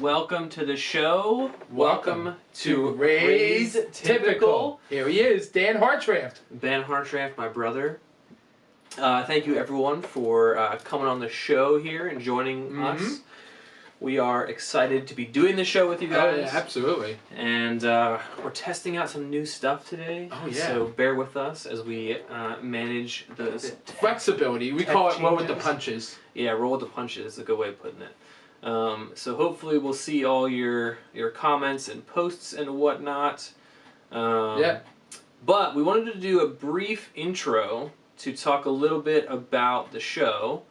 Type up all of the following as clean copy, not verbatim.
Welcome to the show. Welcome to Razed Typical. Here he is, Dan Hartranft. Ben Hartranft, my brother. Thank you everyone for coming on the show here and joining us. We are excited to be doing the show with you guys. Oh yeah, absolutely. And we're testing out some new stuff today. Oh yeah. So bear with us as we manage those flexibility. We call it roll with the punches. Yeah, roll with the punches is a good way of putting it. So hopefully we'll see all your comments and posts and whatnot. Yeah. But we wanted to do a brief intro to talk a little bit about the show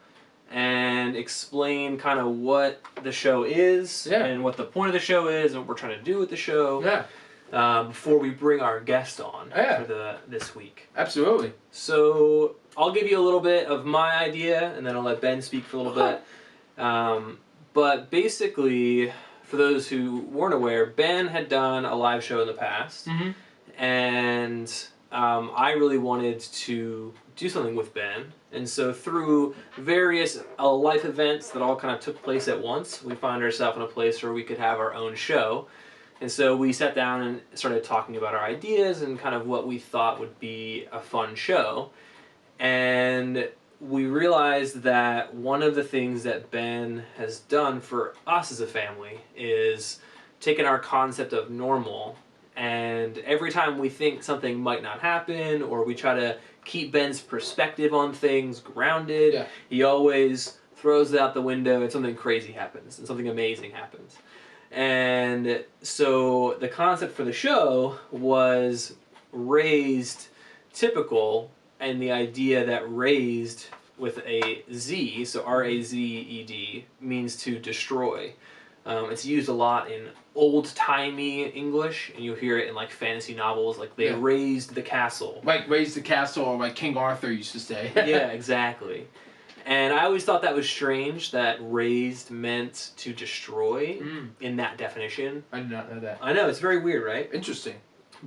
and explain kind of what the show is and what the point of the show is and what we're trying to do with the show. Yeah. Before we bring our guest on for this week. Absolutely. So I'll give you a little bit of my idea and then I'll let Ben speak for a little bit. But basically, for those who weren't aware, Ben had done a live show in the past, and I really wanted to do something with Ben. And so through various life events that all kind of took place at once, we found ourselves in a place where we could have our own show. And so we sat down and started talking about our ideas and kind of what we thought would be a fun show. And we realized that one of the things that Ben has done for us as a family is taken our concept of normal, and every time we think something might not happen or we try to keep Ben's perspective on things grounded, he always throws it out the window and something crazy happens and something amazing happens. And so the concept for the show was Razed Typical, and the idea that raised with a Z, so R-A-Z-E-D, means to destroy. It's used a lot in old-timey English, and you'll hear it in like fantasy novels, like they raised the castle. Like raised the castle, or like King Arthur used to say. Yeah, exactly. And I always thought that was strange, that raised meant to destroy in that definition. I did not know that. I know, it's very weird, right? Interesting.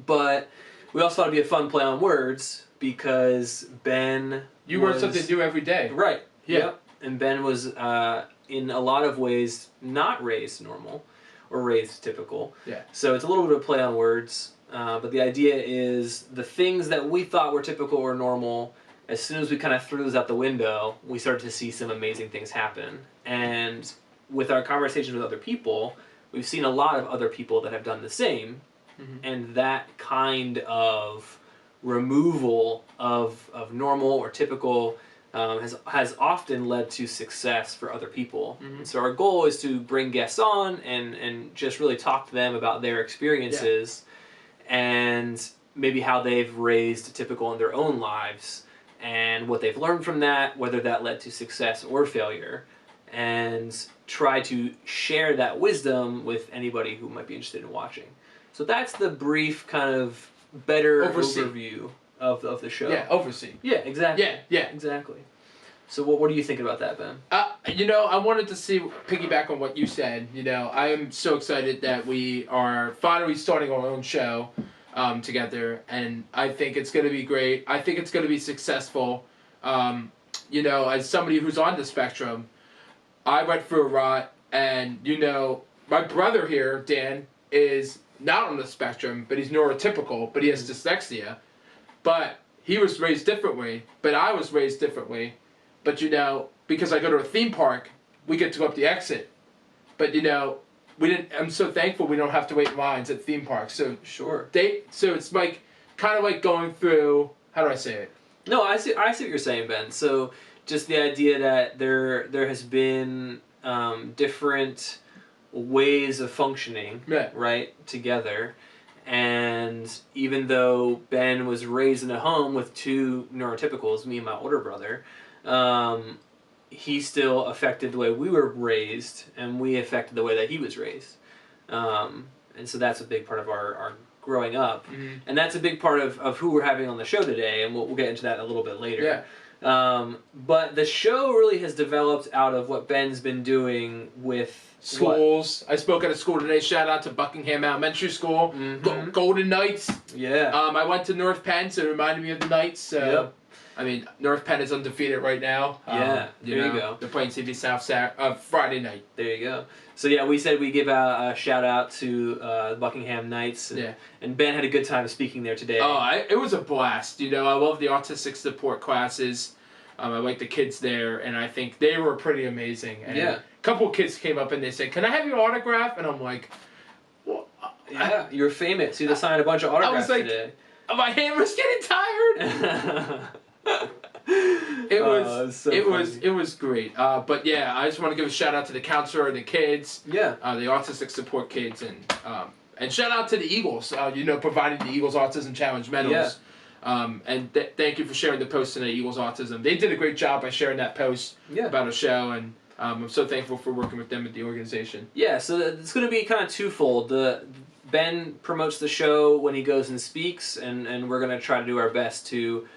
But we also thought it'd be a fun play on words, because Ben You learn something new every day. Right. Yeah. Yep. And Ben was, in a lot of ways, not raised normal, or raised typical. Yeah. So it's a little bit of play on words, but the idea is the things that we thought were typical or normal, as soon as we kind of threw those out the window, we started to see some amazing things happen. And with our conversations with other people, we've seen a lot of other people that have done the same, and that kind of removal of normal or typical has often led to success for other people. So our goal is to bring guests on and just really talk to them about their experiences and maybe how they've raised typical in their own lives and what they've learned from that, whether that led to success or failure, and try to share that wisdom with anybody who might be interested in watching. So that's the brief kind of better overview of the show. Yeah, oversee. Yeah, exactly. Yeah. Exactly. So what do you think about that, Ben? I wanted to piggyback on what you said. I am so excited that we are finally starting our own show together, and I think it's going to be great. I think it's going to be successful. As somebody who's on the spectrum, I went through a rot, and my brother here, Dan, is not on the spectrum, but he's neurotypical, but he has dyslexia. But he was raised differently, but I was raised differently. But because I go to a theme park, we get to go up the exit. But we didn't. I'm so thankful we don't have to wait in lines at theme parks. So sure. So it's like kind of like going through. How do I say it? No, I see what you're saying, Ben. So just the idea that there has been different ways of functioning, right, together. And even though Ben was raised in a home with two neurotypicals, me and my older brother, he still affected the way we were raised, and we affected the way that he was raised. And so that's a big part of our growing up. And that's a big part of who we're having on the show today, and we'll get into that a little bit later. But the show really has developed out of what Ben's been doing with schools. I spoke at a school today. Shout out to Buckingham Elementary School. Golden Knights. Yeah. I went to North Penn, so it reminded me of the Knights. So. I mean, North Penn is undefeated right now. Yeah, there you go. They're playing CV South Friday night. There you go. So yeah, we said we give a shout out to Buckingham Knights. And Ben had a good time speaking there today. Oh, it was a blast. I love the autistic support classes. I like the kids there, and I think they were pretty amazing. And a couple of kids came up and they said, "Can I have your autograph?" And I'm like, well, yeah, you're famous. You signed a bunch of autographs today. My hand was getting tired. It was great. But yeah, I just want to give a shout out to the counselor and the kids. Yeah. The autistic support kids and shout out to the Eagles. Providing the Eagles Autism Challenge medals. Yeah. And thank you for sharing the post tonight, Eagles Autism. They did a great job by sharing that post about a show, and I'm so thankful for working with them at the organization. Yeah, so it's going to be kind of twofold. Ben promotes the show when he goes and speaks, and we're going to try to do our best to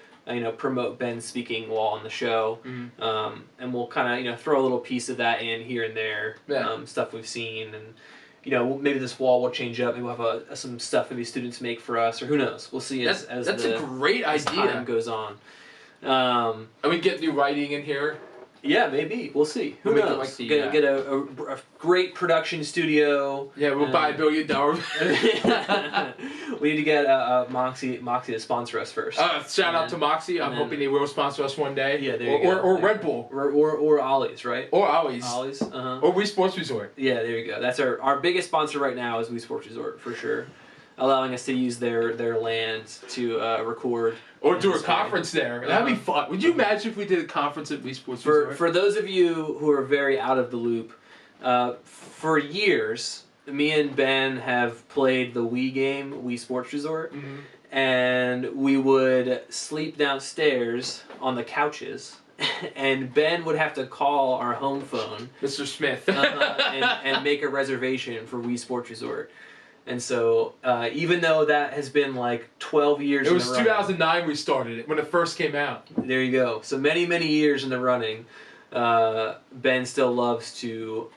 promote Ben speaking while on the show. Mm-hmm. And we'll kind of throw a little piece of that in here and there, stuff we've seen, and maybe this wall will change up. Maybe we'll have some stuff maybe students make for us, or who knows. We'll see as a great idea. Time goes on. And we get new writing in here. Yeah, maybe. We'll see. Who knows? Get a great production studio. Yeah, we'll buy $1 billion. We need to get Moxie to sponsor us first. Shout out to Moxie. I'm hoping they will sponsor us one day. Yeah, there you go. Or Red Bull. Or Ollie's, right? Or Ollie's. Ollie's. Or Wii Sports Resort. Yeah, there you go. That's our biggest sponsor right now is Wii Sports Resort, for sure. Allowing us to use their land to record. Or do a conference there. That'd be fun. Would you imagine if we did a conference at Wii Sports Resort? For those of you who are very out of the loop, for years, me and Ben have played the Wii game, Wii Sports Resort, and we would sleep downstairs on the couches, and Ben would have to call our home phone, Mr. Smith, and make a reservation for Wii Sports Resort. And so, even though that has been like 12 years in the running. It was 2009 we started it, when it first came out. There you go. So many, many years in the running, Ben still loves to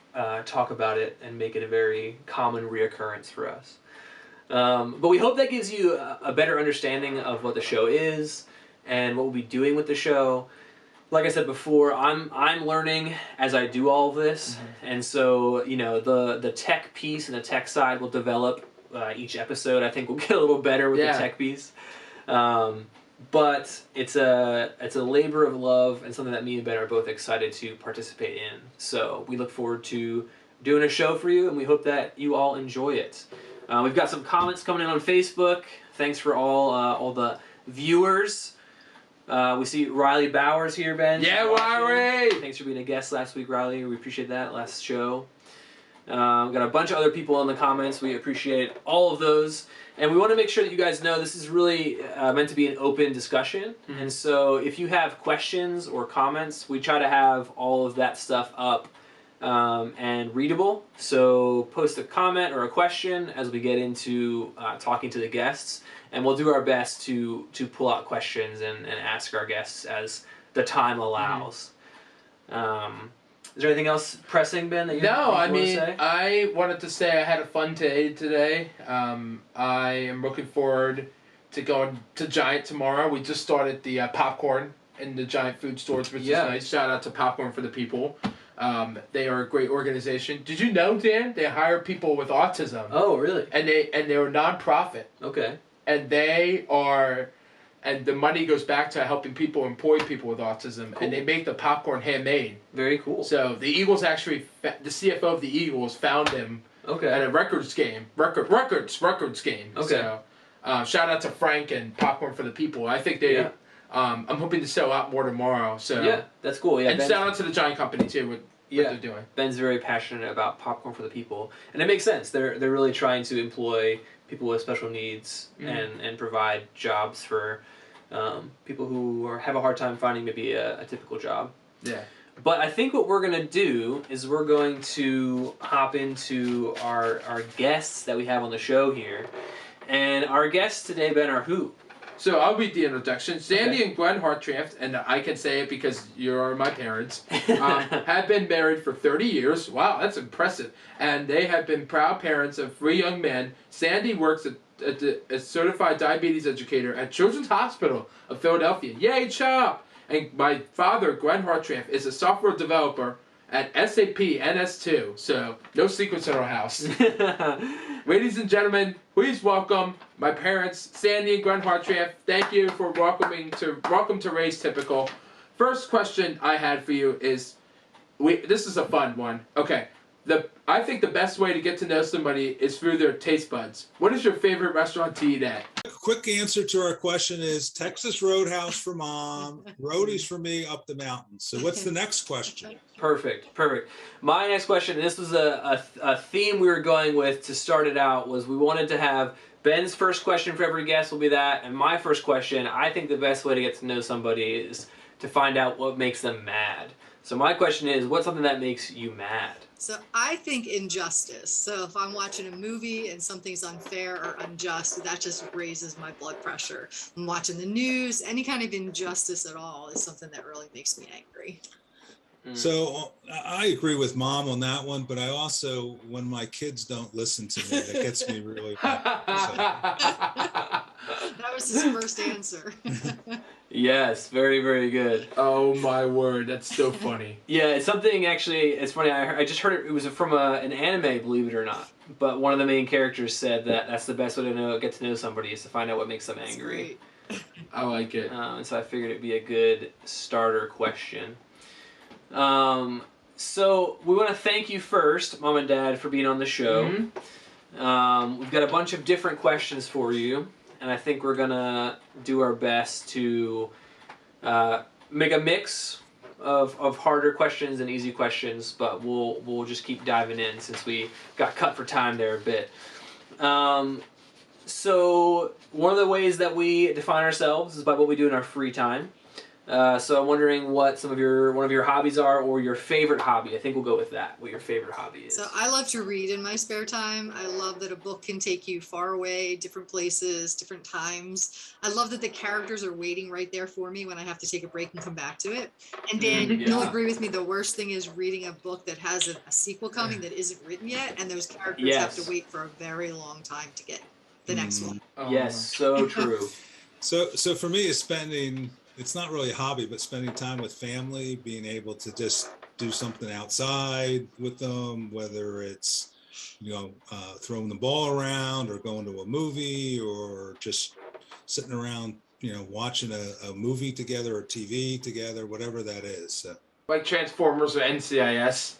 talk about it and make it a very common reoccurrence for us. But we hope that gives you a better understanding of what the show is and what we'll be doing with the show. Like I said before, I'm learning as I do all of this, and so the tech piece and the tech side will develop each episode. I think we'll get a little better with the tech piece, but it's a labor of love and something that me and Ben are both excited to participate in. So we look forward to doing a show for you, and we hope that you all enjoy it. We've got some comments coming in on Facebook. Thanks for all the viewers. We see Riley Bowers here, Ben. Yeah, Riley! Thanks for being a guest last week, Riley. We appreciate that. Last show. We've got a bunch of other people in the comments. We appreciate all of those. And we want to make sure that you guys know this is really meant to be an open discussion. And so if you have questions or comments, we try to have all of that stuff up and readable. So post a comment or a question as we get into talking to the guests. And we'll do our best to pull out questions and ask our guests as the time allows. Is there anything else pressing, Ben, that you want to say? I wanted to say I had a fun day today. I am looking forward to going to Giant tomorrow. We just started the popcorn in the Giant food stores, which is nice. Shout out to Popcorn for the People. They are a great organization. Did you know, Dan, they hire people with autism? Oh, really? And they're a non-profit. Okay. And and the money goes back to helping people employ people with autism. Cool. And they make the popcorn handmade. Very cool. So the Eagles actually, the CFO of the Eagles found him at a records game. Records game. Okay. So shout out to Frank and Popcorn for the People. I think they, I'm hoping to sell out more tomorrow. So yeah, that's cool. Yeah, and shout out to the Giant Company too. What they're doing. Ben's very passionate about Popcorn for the People, and it makes sense. They're really trying to employ people with special needs and provide jobs for people who have a hard time finding maybe a typical job. Yeah. But I think what we're going to do is we're going to hop into our guests that we have on the show here. And our guests today, Ben, are who? So I'll read the introduction. Sandy and Glenn Hartranft, and I can say it because you're my parents, have been married for 30 years. Wow, that's impressive. And they have been proud parents of 3 young men. Sandy works at a certified diabetes educator at Children's Hospital of Philadelphia. Yay, Chop! And my father, Glenn Hartranft, is a software developer at SAP NS2. So, no secrets in our house. Ladies and gentlemen, please welcome my parents, Sandy and Glenn Hartranft. Thank you for welcome to Razed Typical. First question I had for you is, this is a fun one. Okay, I think the best way to get to know somebody is through their taste buds. What is your favorite restaurant to eat at? Quick answer to our question is Texas Roadhouse for mom, roadies for me up the mountains. So what's the next question? Perfect. My next question, this was a theme we were going with to start it out, was we wanted to have Ben's first question for every guest will be that, and my first question, I think the best way to get to know somebody is to find out what makes them mad. So my question is, what's something that makes you mad? So I think injustice. So if I'm watching a movie and something's unfair or unjust, that just raises my blood pressure. I'm watching the news, any kind of injustice at all is something that really makes me angry. So I agree with mom on that one, but I also, when my kids don't listen to me, that gets me really mad. That was his first answer. Yes, very, very good. Oh my word, that's so funny. Yeah, it's something actually, it's funny, I just heard it was from an anime, believe it or not. But one of the main characters said that that's the best way to get to know somebody is to find out what makes them angry. I like it. And so I figured it'd be a good starter question. So we want to thank you first, Mom and Dad, for being on the show. Mm-hmm. We've got a bunch of different questions for you, and I think we're gonna do our best to make a mix of harder questions and easy questions, but we'll just keep diving in since we got cut for time there a bit. So one of the ways that we define ourselves is by what we do in our free time. So I'm wondering what one of your hobbies are, or your favorite hobby. I think we'll go with that. What your favorite hobby is. So I love to read in my spare time. I love that a book can take you far away, different places, different times. I love that the characters are waiting right there for me when I have to take a break and come back to it. And Dan, you'll agree with me, the worst thing is reading a book that has a sequel coming that isn't written yet, and those characters have to wait for a very long time to get the next one. Yes, so true. So for me, it's not really a hobby, but spending time with family, being able to just do something outside with them, whether it's, throwing the ball around or going to a movie or just sitting around, watching a movie together or TV together, whatever that is. So. Like Transformers or NCIS.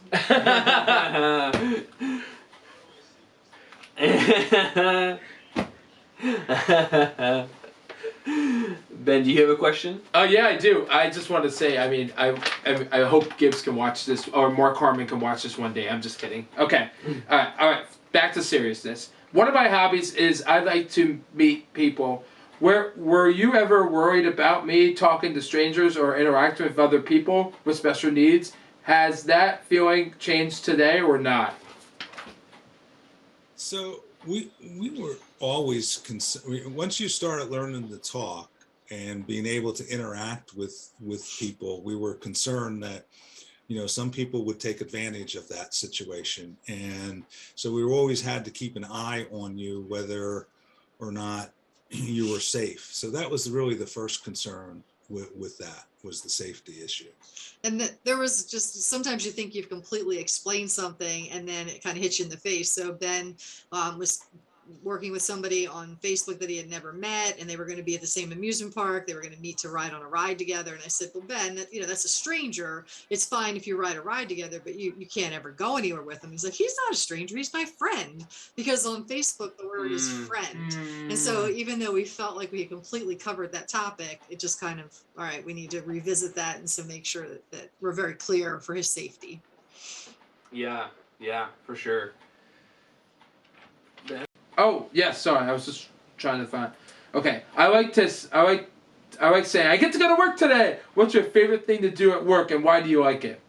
Ben, do you have a question? Yeah, I do. I just want to say, I hope Gibbs can watch this, or Mark Harmon can watch this one day. I'm just kidding. Okay. All right. Back to seriousness. One of my hobbies is I like to meet people. Were you ever worried about me talking to strangers or interacting with other people with special needs? Has that feeling changed today or not? So we were always once you started learning to talk and being able to interact with people, we were concerned that some people would take advantage of that situation, and so we always had to keep an eye on you whether or not you were safe. So that was really the first concern with that, was the safety issue. And there was just, sometimes you think you've completely explained something and then it kind of hits you in the face. So Ben was working with somebody on Facebook that he had never met, and they were going to be at the same amusement park. They were going to meet to ride on a ride together. And I said, well, Ben, that's a stranger. It's fine if you ride a ride together, but you can't ever go anywhere with him. He's like, he's not a stranger. He's my friend. Because on Facebook, the word is friend. And so even though we felt like we had completely covered that topic, it just kind of, all right, we need to revisit that. And so make sure that we're very clear for his safety. Yeah, for sure. Oh, yeah, sorry, I was just trying to find. Okay, I like saying, I get to go to work today. What's your favorite thing to do at work, and why do you like it?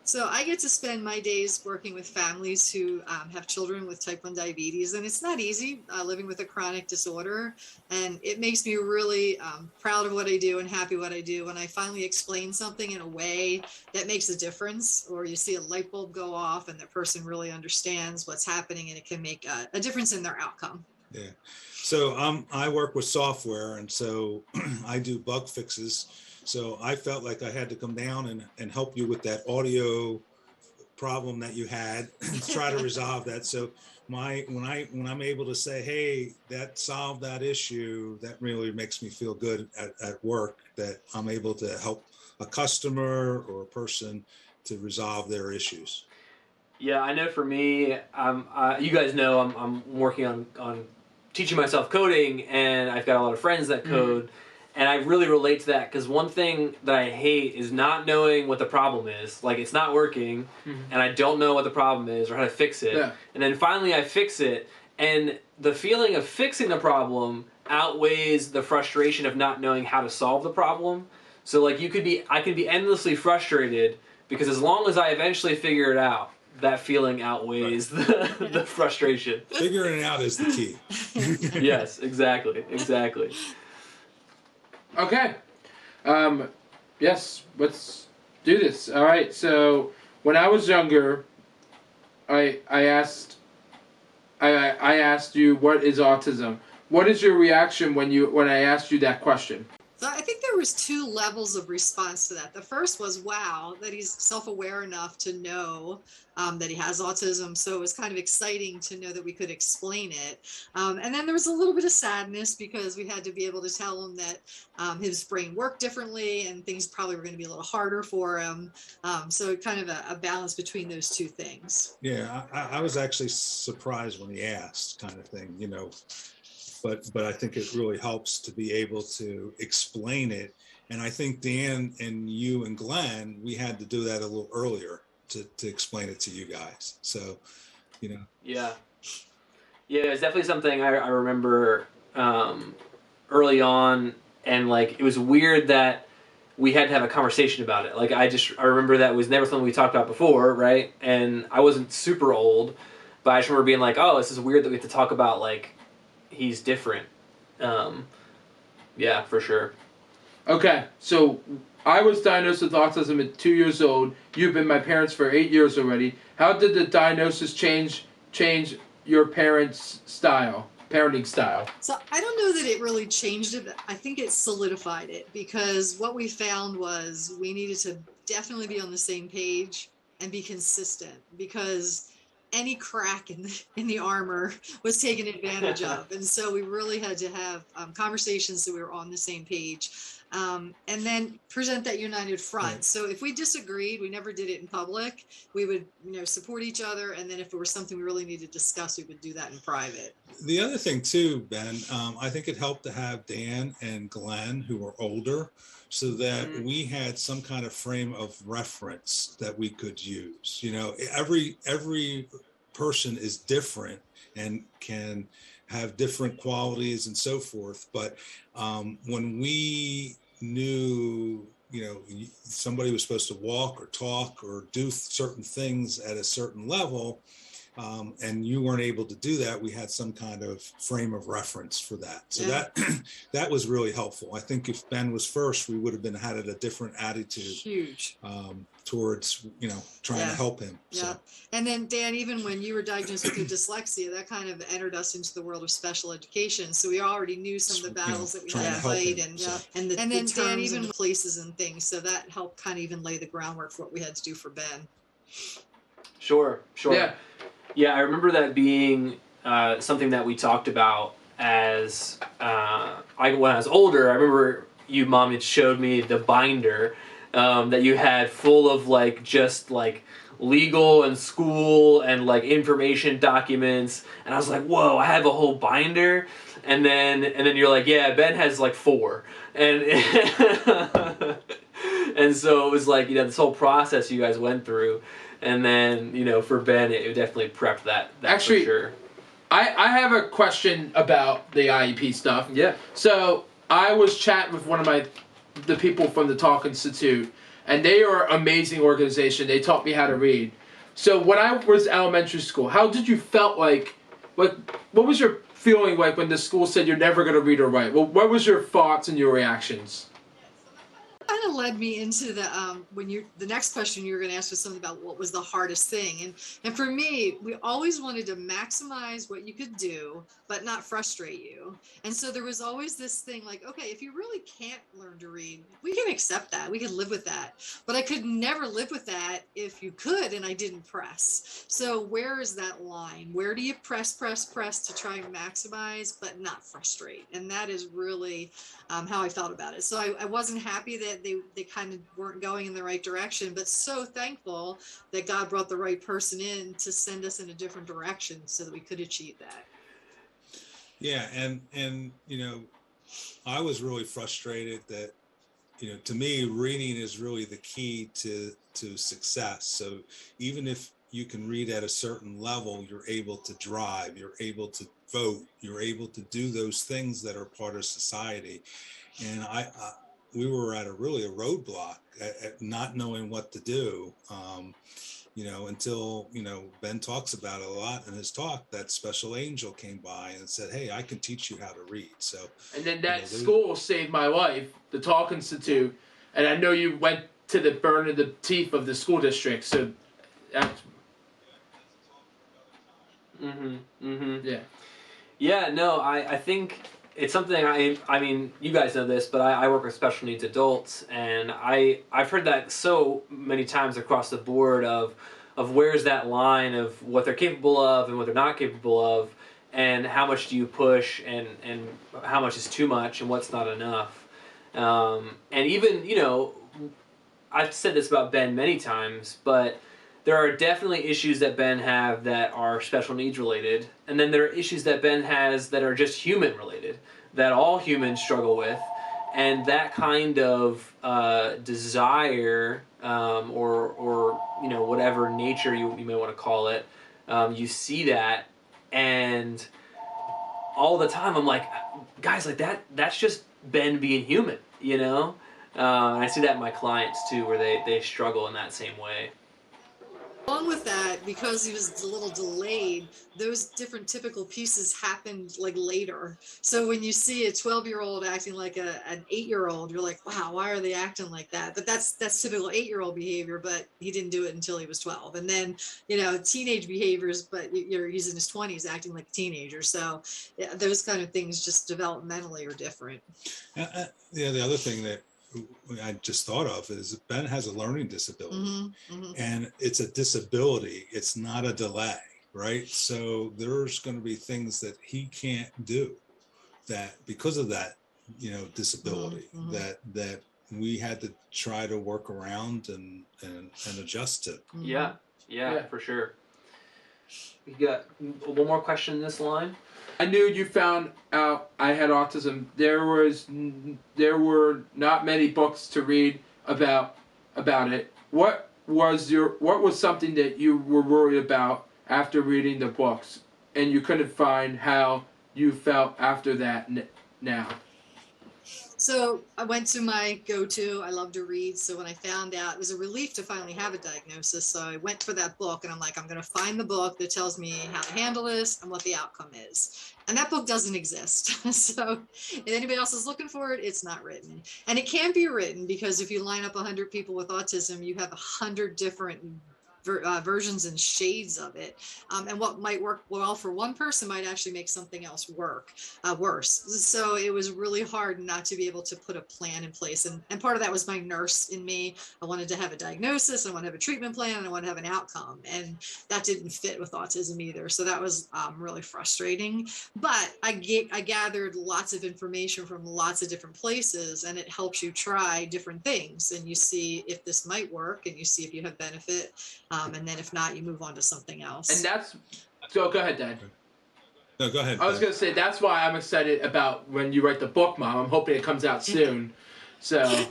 So I get to spend my days working with families who have children with type 1 diabetes, and it's not easy living with a chronic disorder. And it makes me really proud of what I do and happy what I do when I finally explain something in a way that makes a difference, or you see a light bulb go off and the person really understands what's happening, and it can make a difference in their outcome. Yeah. So I work with software, and so I do bug fixes. So I felt like I had to come down and help you with that audio problem that you had and try to resolve that. So when I'm able to say, hey, that solved that issue, that really makes me feel good at work, that I'm able to help a customer or a person to resolve their issues. Yeah, I know for me, you guys know I'm working on teaching myself coding, and I've got a lot of friends that code, and I really relate to that because one thing that I hate is not knowing what the problem is. Like, it's not working, and I don't know what the problem is or how to fix it. Yeah. And then finally I fix it, and the feeling of fixing the problem outweighs the frustration of not knowing how to solve the problem. So like I could be endlessly frustrated because as long as I eventually figure it out, that feeling outweighs the frustration. Figuring it out is the key. Yes, exactly. Okay. Yes, let's do this. All right. So when I was younger, I asked you, what is autism? What is your reaction when I asked you that question? So I think there was two levels of response to that. The first was, wow, that he's self-aware enough to know that he has autism. So it was kind of exciting to know that we could explain it. And then there was a little bit of sadness because we had to be able to tell him that his brain worked differently and things probably were going to be a little harder for him. So kind of a balance between those two things. Yeah, I was actually surprised when he asked, kind of thing, you know. But I think it really helps to be able to explain it. And I think Dan and you and Glenn, we had to do that a little earlier to explain it to you guys. So, you know. Yeah, it's definitely something I remember early on, and like it was weird that we had to have a conversation about it. Like I remember that was never something we talked about before, right? And I wasn't super old, but I just remember being like, oh, this is weird that we have to talk about like he's different. Yeah, for sure. Okay, so I was diagnosed with autism at 2 years old. You've been my parents for 8 years already. How did the diagnosis change your parenting style? So I don't know that it really changed it, but I think it solidified it because what we found was we needed to definitely be on the same page and be consistent because any crack in the armor was taken advantage of. And so we really had to have conversations so we were on the same page. And then present that united front. Right. So if we disagreed, we never did it in public. We would, support each other. And then if there was something we really needed to discuss, we would do that in private. The other thing too, Ben, I think it helped to have Dan and Glenn, who are older, so that we had some kind of frame of reference that we could use. You know, every person is different and can have different qualities and so forth. But when we knew, somebody was supposed to walk or talk or do certain things at a certain level, and you weren't able to do that, we had some kind of frame of reference for that. So that was really helpful. I think if Ben was first, we would have had a different attitude. Huge. Towards, trying to help him. Yeah. So. And then Dan, even when you were diagnosed with dyslexia, that kind of entered us into the world of special education. So we already knew some of the battles that we had to fight and then Dan, even places and things. So that helped kind of even lay the groundwork for what we had to do for Ben. Sure. Yeah, I remember that being something that we talked about as when I was older. I remember Mom, had showed me the binder that you had full of just legal and school and information documents, and I was like, whoa, I have a whole binder. And then you're like, yeah, Ben has 4, and and so it was this whole process you guys went through. And then, for Ben, it definitely prepped that Actually, for sure. I have a question about the IEP stuff. Yeah. So I was chatting with one of the people from the Talk Institute, and they are an amazing organization. They taught me how to read. So when I was elementary school, how did you felt like what was your feeling like when the school said you're never going to read or write? Well, what was your thoughts and your reactions? Kind kind of led me into the the next question you were going to ask was something about what was the hardest thing, and for me, we always wanted to maximize what you could do, but not frustrate you. And so there was always this thing like, okay, if you really can't learn to read, we can accept that, we can live with that, but I could never live with that if you could and I didn't press. So where is that line? Where do you press to try and maximize but not frustrate? And that is really how I felt about it. So I wasn't happy that they kind of weren't going in the right direction, but so thankful that God brought the right person in to send us in a different direction so that we could achieve that. Yeah, and I was really frustrated that, to me, reading is really the key to success. So even if you can read at a certain level, you're able to drive, you're able to vote, you're able to do those things that are part of society. And we were at a roadblock at not knowing what to do. Until, Ben talks about it a lot in his talk, that special angel came by and said, hey, I can teach you how to read. So, and then that school saved my life, the Talk Institute. And I know you went to the burn of the teeth of the school district. So that's... Yeah, no, I think it's something I mean, you guys know this, but I work with special needs adults, and I've heard that so many times across the board of where's that line of what they're capable of and what they're not capable of, and how much do you push, and how much is too much and what's not enough. And even, I've said this about Ben many times, but there are definitely issues that Ben have that are special needs related, and then there are issues that Ben has that are just human related, that all humans struggle with, and that kind of desire or whatever nature you may want to call it, you see that, and all the time I'm like, guys, like that's just Ben being human, and I see that in my clients too, where they struggle in that same way. Along with that, because he was a little delayed, those different typical pieces happened like later. So when you see a 12-year-old acting like an 8-year-old, you're like, wow, why are they acting like that? But that's typical 8-year-old behavior, but he didn't do it until he was 12. And then, teenage behaviors, but he's in his 20s acting like a teenager. So yeah, those kind of things just developmentally are different. The other thing that I just thought of is Ben has a learning disability, and it's a disability. It's not a delay, right? So there's going to be things that he can't do that because of that, disability that we had to try to work around and adjust to. Yeah, for sure. You got one more question in this line? I knew you found out I had autism. There were not many books to read about it. What was something that you were worried about after reading the books, and you couldn't find how you felt after that now? So I went to my go-to. I love to read. So when I found out, it was a relief to finally have a diagnosis. So I went for that book, and I'm like, I'm going to find the book that tells me how to handle this and what the outcome is. And that book doesn't exist. So if anybody else is looking for it, it's not written. And it can't be written because if you line up 100 people with autism, you have 100 different versions and shades of it, and what might work well for one person might actually make something else worse. So it was really hard not to be able to put a plan in place, and part of that was my nurse in me. I wanted to have a diagnosis, I want to have a treatment plan, and I want to have an outcome, and that didn't fit with autism either. So that was really frustrating, but I gathered lots of information from lots of different places, and it helps you try different things, and you see if this might work, and you see if you have benefit. And then if not, you move on to something else. And that's... So go ahead, Dad. No, go ahead. I was going to say, that's why I'm excited about when you write the book, Mom. I'm hoping it comes out soon. So,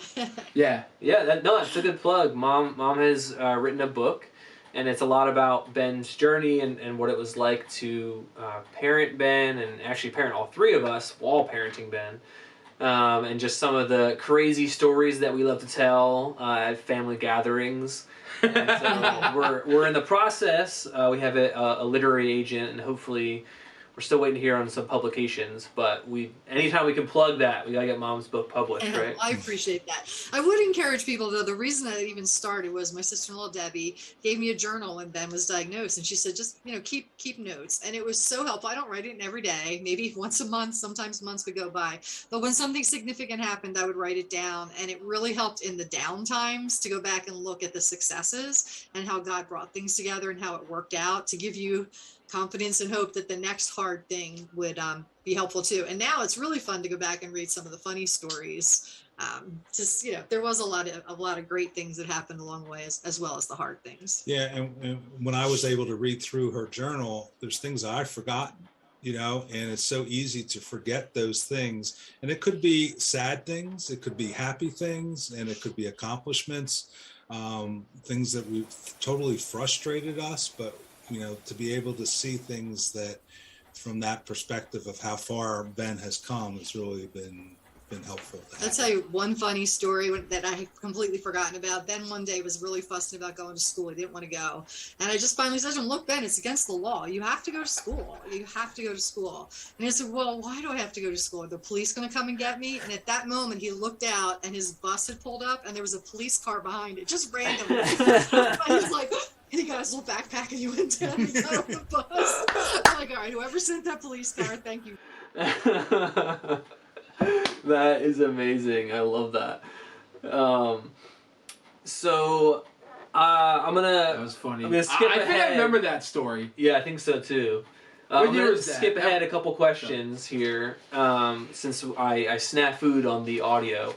yeah. Yeah, that's a good plug. Mom has written a book, and it's a lot about Ben's journey and what it was like to parent Ben, and actually parent all three of us while parenting Ben. And just some of the crazy stories that we love to tell at family gatherings. And so we're in the process. We have a literary agent, and hopefully We're still waiting to hear on some publications, but anytime we can plug that, we gotta get Mom's book published, Yeah, right? I appreciate that. I would encourage people, though, the reason I even started was my sister-in-law Debbie gave me a journal when Ben was diagnosed, and she said, just keep notes, and it was so helpful. I don't write it in every day, maybe once a month, sometimes months would go by, but when something significant happened, I would write it down, and it really helped in the down times to go back and look at the successes and how God brought things together and how it worked out, to give you confidence and hope that the next hard thing would be helpful too. And now it's really fun to go back and read some of the funny stories. There was a lot of great things that happened along the way, as well as the hard things. Yeah, and when I was able to read through her journal, there's things I've forgotten, and it's so easy to forget those things. And it could be sad things, it could be happy things, and it could be accomplishments, things that we've totally frustrated us, but to be able to see things that from that perspective of how far Ben has come has really been helpful. I'll tell you one funny story that I had completely forgotten about. Ben one day was really fussing about going to school. He didn't want to go. And I just finally said to him, look, Ben, it's against the law. You have to go to school. You have to go to school. And he said, well, why do I have to go to school? Are the police going to come and get me? And at that moment, he looked out and his bus had pulled up and there was a police car behind it, just randomly. He was like, and he got his little backpack and he went down and got on the bus. I'm like, all right, whoever sent that police car, thank you. That is amazing. I love that. That was funny. I'm gonna skip I think ahead. I remember that story. Yeah, I think so too. What I'm year gonna was that? skip ahead a couple questions here, since I snafu'd on the audio.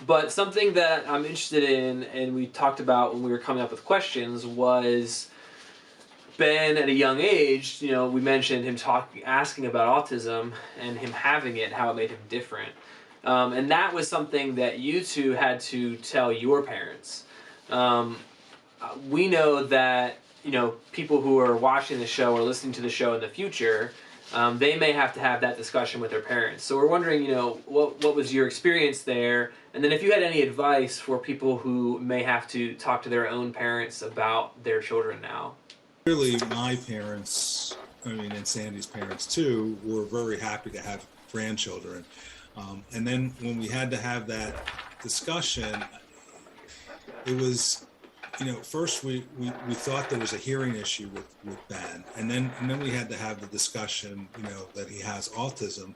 But something that I'm interested in, and we talked about when we were coming up with questions, was Ben at a young age. We mentioned him asking about autism and him having it, how it made him different. And that was something that you two had to tell your parents. We know that people who are watching the show or listening to the show in the future, they may have to have that discussion with their parents. So we're wondering, what was your experience there? And then if you had any advice for people who may have to talk to their own parents about their children now. Really, my parents, and Sandy's parents too, were very happy to have grandchildren. And then when we had to have that discussion, it was, first we thought there was a hearing issue with Ben, and then we had to have the discussion, that he has autism.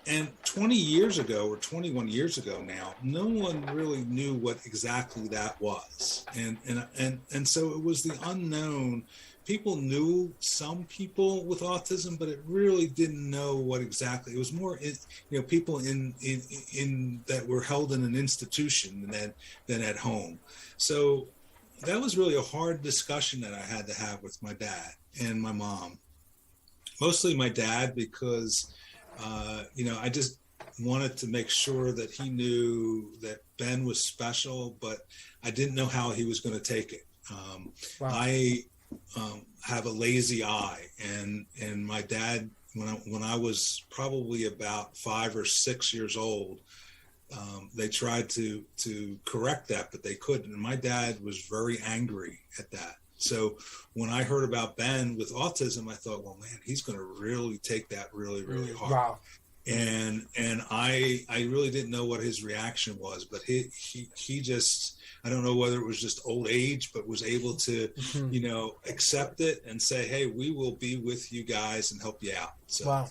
And 20 years ago or 21 years ago now, no one really knew what exactly that was, and so it was the unknown. People knew some people with autism, but it really didn't know what exactly. It was more, people in that were held in an institution than at home. So that was really a hard discussion that I had to have with my dad and my mom. Mostly my dad, because I just wanted to make sure that he knew that Ben was special, but I didn't know how he was going to take it. Wow. I have a lazy eye, and my dad, when I was probably about 5 or 6 years old, they tried to correct that, but they couldn't. And my dad was very angry at that. So when I heard about Ben with autism, I thought, well, man, he's going to really take that really, really hard. Wow. And I really didn't know what his reaction was, but he just, I don't know whether it was just old age, but was able to, accept it and say, hey, we will be with you guys and help you out. So. Wow.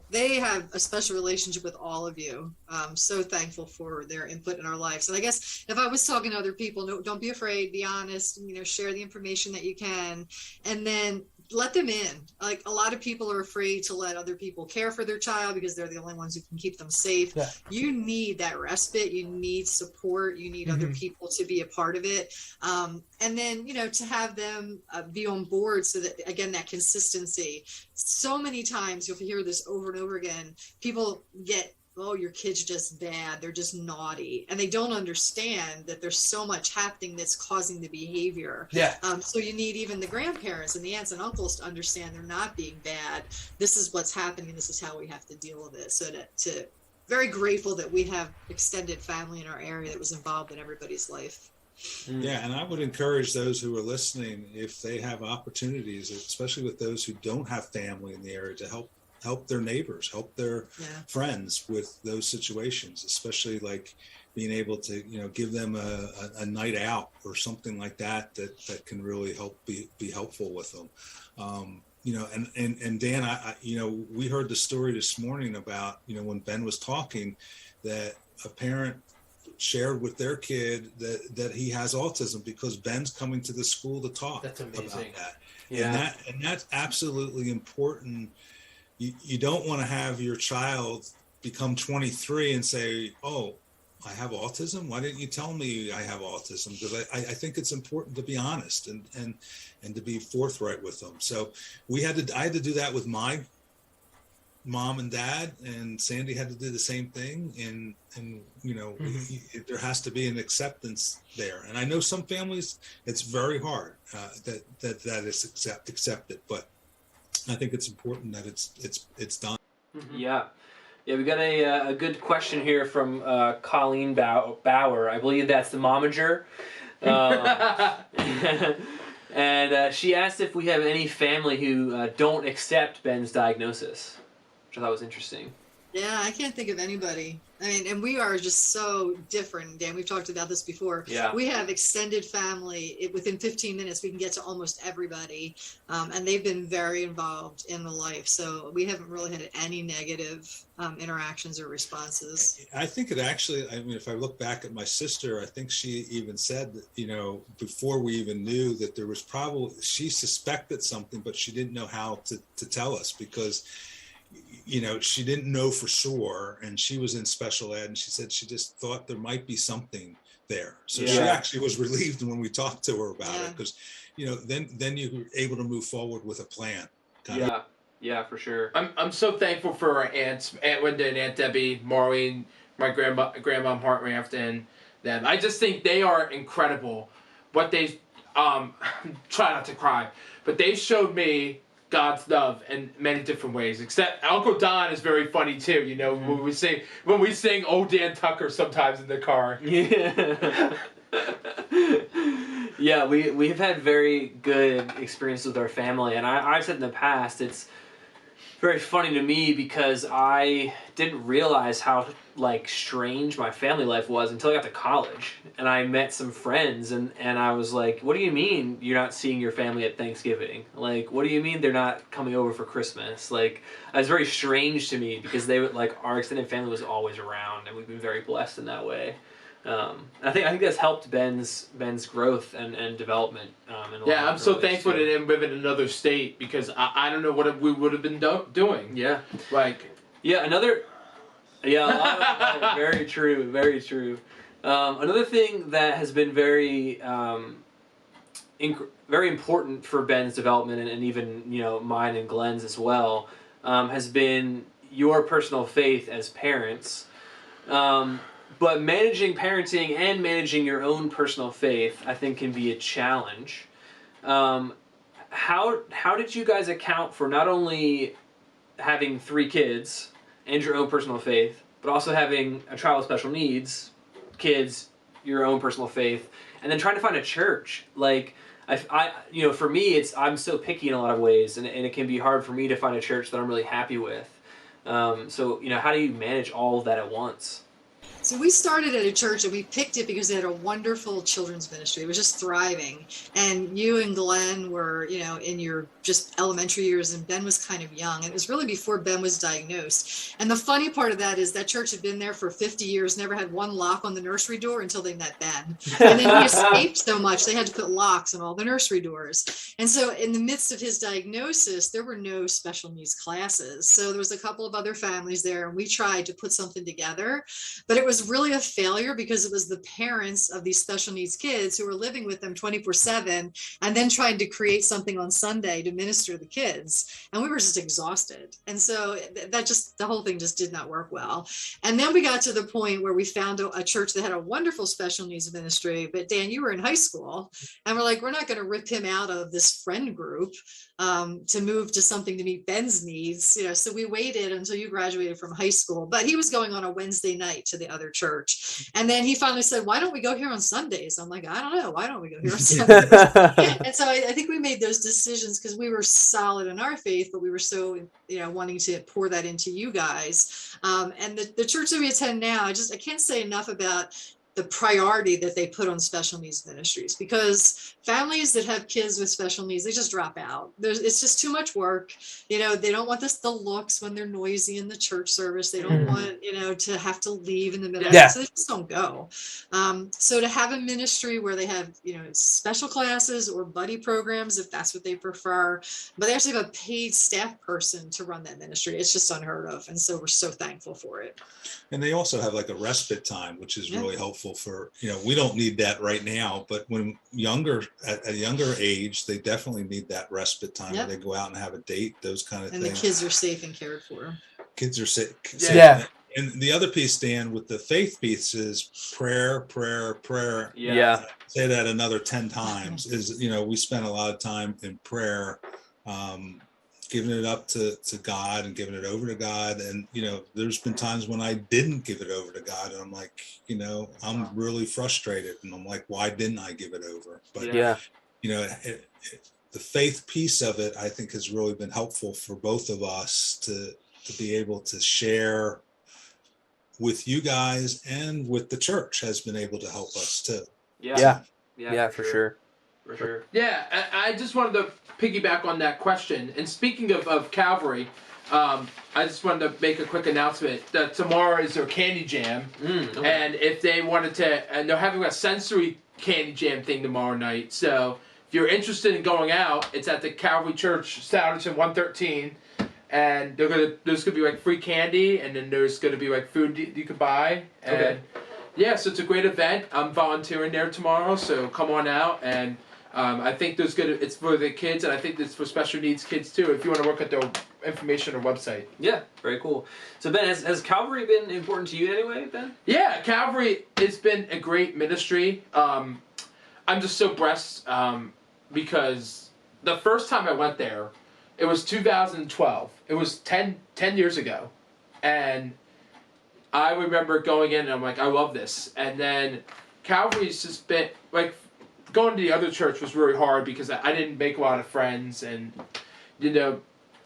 They have a special relationship with all of you. I'm so thankful for their input in our lives. And I guess if I was talking to other people, don't be afraid, be honest, share the information that you can, and then let them in. Like, a lot of people are afraid to let other people care for their child because they're the only ones who can keep them safe. Yeah. You need that respite. You need support. You need other people to be a part of it. And then, to have them be on board, so that, again, that consistency. So many times you'll hear this over and over again. People get, oh, your kid's just bad, they're just naughty. And they don't understand that there's so much happening that's causing the behavior. Yeah. So you need even the grandparents and the aunts and uncles to understand they're not being bad. This is what's happening. This is how we have to deal with it. So to very grateful that we have extended family in our area that was involved in everybody's life. Yeah, and I would encourage those who are listening, if they have opportunities, especially with those who don't have family in the area, to help their neighbors, help their friends with those situations, especially like being able to, give them a night out or something like that can really help be helpful with them. And Dan, we heard the story this morning about, when Ben was talking, that a parent shared with their kid that he has autism because Ben's coming to the school to talk about that. Yeah. And that's absolutely important. You don't want to have your child become 23 and say, "Oh, I have autism. Why didn't you tell me I have autism?" Because I think it's important to be honest and to be forthright with them. So I had to do that with my mom and dad, and Sandy had to do the same thing. And there has to be an acceptance there. And I know some families, it's very hard that is accepted, but I think it's important that it's done. Mm-hmm. Yeah, we got a good question here from Colleen Bauer. I believe that's the momager. And she asked if we have any family who don't accept Ben's diagnosis, which I thought was interesting. Yeah, I can't think of anybody. I mean, and we are just so different, Dan. We've talked about this before. Yeah. We have extended family. Within 15 minutes, we can get to almost everybody. And they've been very involved in the life. So we haven't really had any negative interactions or responses. I think it actually, if I look back at my sister, I think she even said that, before we even knew that there was she suspected something, but she didn't know how to tell us because she didn't know for sure, and she was in special ed, and she said she just thought there might be something there. So she actually was relieved when we talked to her about it, because then you were able to move forward with a plan. Yeah, for sure. I'm so thankful for our aunts, Aunt Linda and Aunt Debbie, Maureen, my grandmom Hartranft, and them. I just think they are incredible. What they try not to cry, but they showed me God's love in many different ways. Except Uncle Don is very funny too. When we sing "Old Dan Tucker" sometimes in the car. Yeah. Yeah, we have had very good experiences with our family, and I've said in the past, it's very funny to me because I didn't realize how strange my family life was until I got to college, and I met some friends, and I was like, "What do you mean you're not seeing your family at Thanksgiving? Like, what do you mean they're not coming over for Christmas?" It was very strange to me because they would our extended family was always around, and we've been very blessed in that way. I think that's helped Ben's growth and development. I'm so thankful to him live in another state because I don't know what we would have been doing. Yeah, very true, very true. Another thing that has been very very important for Ben's development and even mine and Glenn's as well has been your personal faith as parents. But managing parenting and managing your own personal faith, I think, can be a challenge. How did you guys account for not only having 3 kids and your own personal faith, but also having a child with special needs, kids, your own personal faith, and then trying to find a church? For me, I'm so picky in a lot of ways, and it can be hard for me to find a church that I'm really happy with. So how do you manage all of that at once? So we started at a church and we picked it because they had a wonderful children's ministry. It was just thriving. And you and Glenn were, in your just elementary years, and Ben was kind of young. And it was really before Ben was diagnosed. And the funny part of that is that church had been there for 50 years, never had one lock on the nursery door until they met Ben. And then he escaped so much, they had to put locks on all the nursery doors. And so in the midst of his diagnosis, there were no special needs classes. So there was a couple of other families there, and we tried to put something together, but it was really a failure because it was the parents of these special needs kids who were living with them 24/7 and then trying to create something on Sunday to minister to the kids. And we were just exhausted. And so the whole thing just did not work well. And then we got to the point where we found a church that had a wonderful special needs ministry. But Dan, you were in high school, and we're like, we're not going to rip him out of this friend group to move to something to meet Ben's needs. So we waited until you graduated from high school, but he was going on a Wednesday night to the other other church. And then he finally said, why don't we go here on Sundays? I'm like, I don't know. Why don't we go here on Sundays? And so I think we made those decisions because we were solid in our faith, but we were so, wanting to pour that into you guys. And the church that we attend now, I can't say enough about the priority that they put on special needs ministries, because families that have kids with special needs, they just drop out. It's just too much work. They don't want the looks when they're noisy in the church service. They don't want, to have to leave in the middle. Yeah. So they just don't go. So to have a ministry where they have, special classes or buddy programs, if that's what they prefer, but they actually have a paid staff person to run that ministry. It's just unheard of. And so we're so thankful for it. And they also have like a respite time, which is really helpful for, we don't need that right now, but when at a younger age, they definitely need that respite time where they go out and have a date, those kind of things. And the kids are safe and cared for. Kids are safe. Yeah. And the other piece, Dan, with the faith piece is prayer, prayer, prayer. Yeah. Say that another 10 times is, we spend a lot of time in prayer, giving it up to God and giving it over to God. And, there's been times when I didn't give it over to God and I'm like, I'm really frustrated. And I'm like, why didn't I give it over? But, the faith piece of it, I think, has really been helpful for both of us to be able to share with you guys, and with the church has been able to help us too. Yeah, for sure. For sure. Yeah, I just wanted to piggyback on that question. And speaking of Calvary, I just wanted to make a quick announcement that tomorrow is their candy jam. Okay. And if they wanted to, and they're having a sensory candy jam thing tomorrow night. So if you're interested in going out, it's at the Calvary Church, Souderton 113. And there's gonna be like free candy, and then there's gonna be like food you can buy. And so it's a great event. I'm volunteering there tomorrow, so come on out. And I think it's for the kids, and I think it's for special needs kids too, if you want to look at their information or website. Yeah, very cool. So Ben, has Calvary been important to you in any way, Ben? Yeah, Calvary has been a great ministry. I'm just so blessed because the first time I went there, it was 2012. It was 10 years ago. And I remember going in and I'm like, I love this. And then Calvary's just been, like, going to the other church was really hard because I didn't make a lot of friends. And,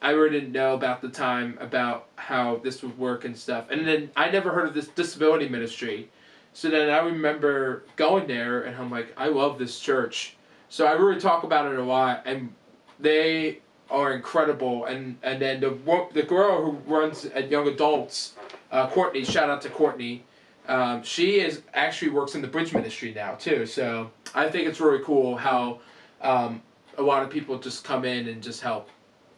I really didn't know about the time about how this would work and stuff. And then I never heard of this disability ministry. So then I remember going there and I'm like, I love this church. So I really talk about it a lot. And they are incredible, and then the girl who runs at Young Adults, Courtney, shout out to Courtney, she actually works in the Bridge Ministry now too, so I think it's really cool how a lot of people just come in and just help.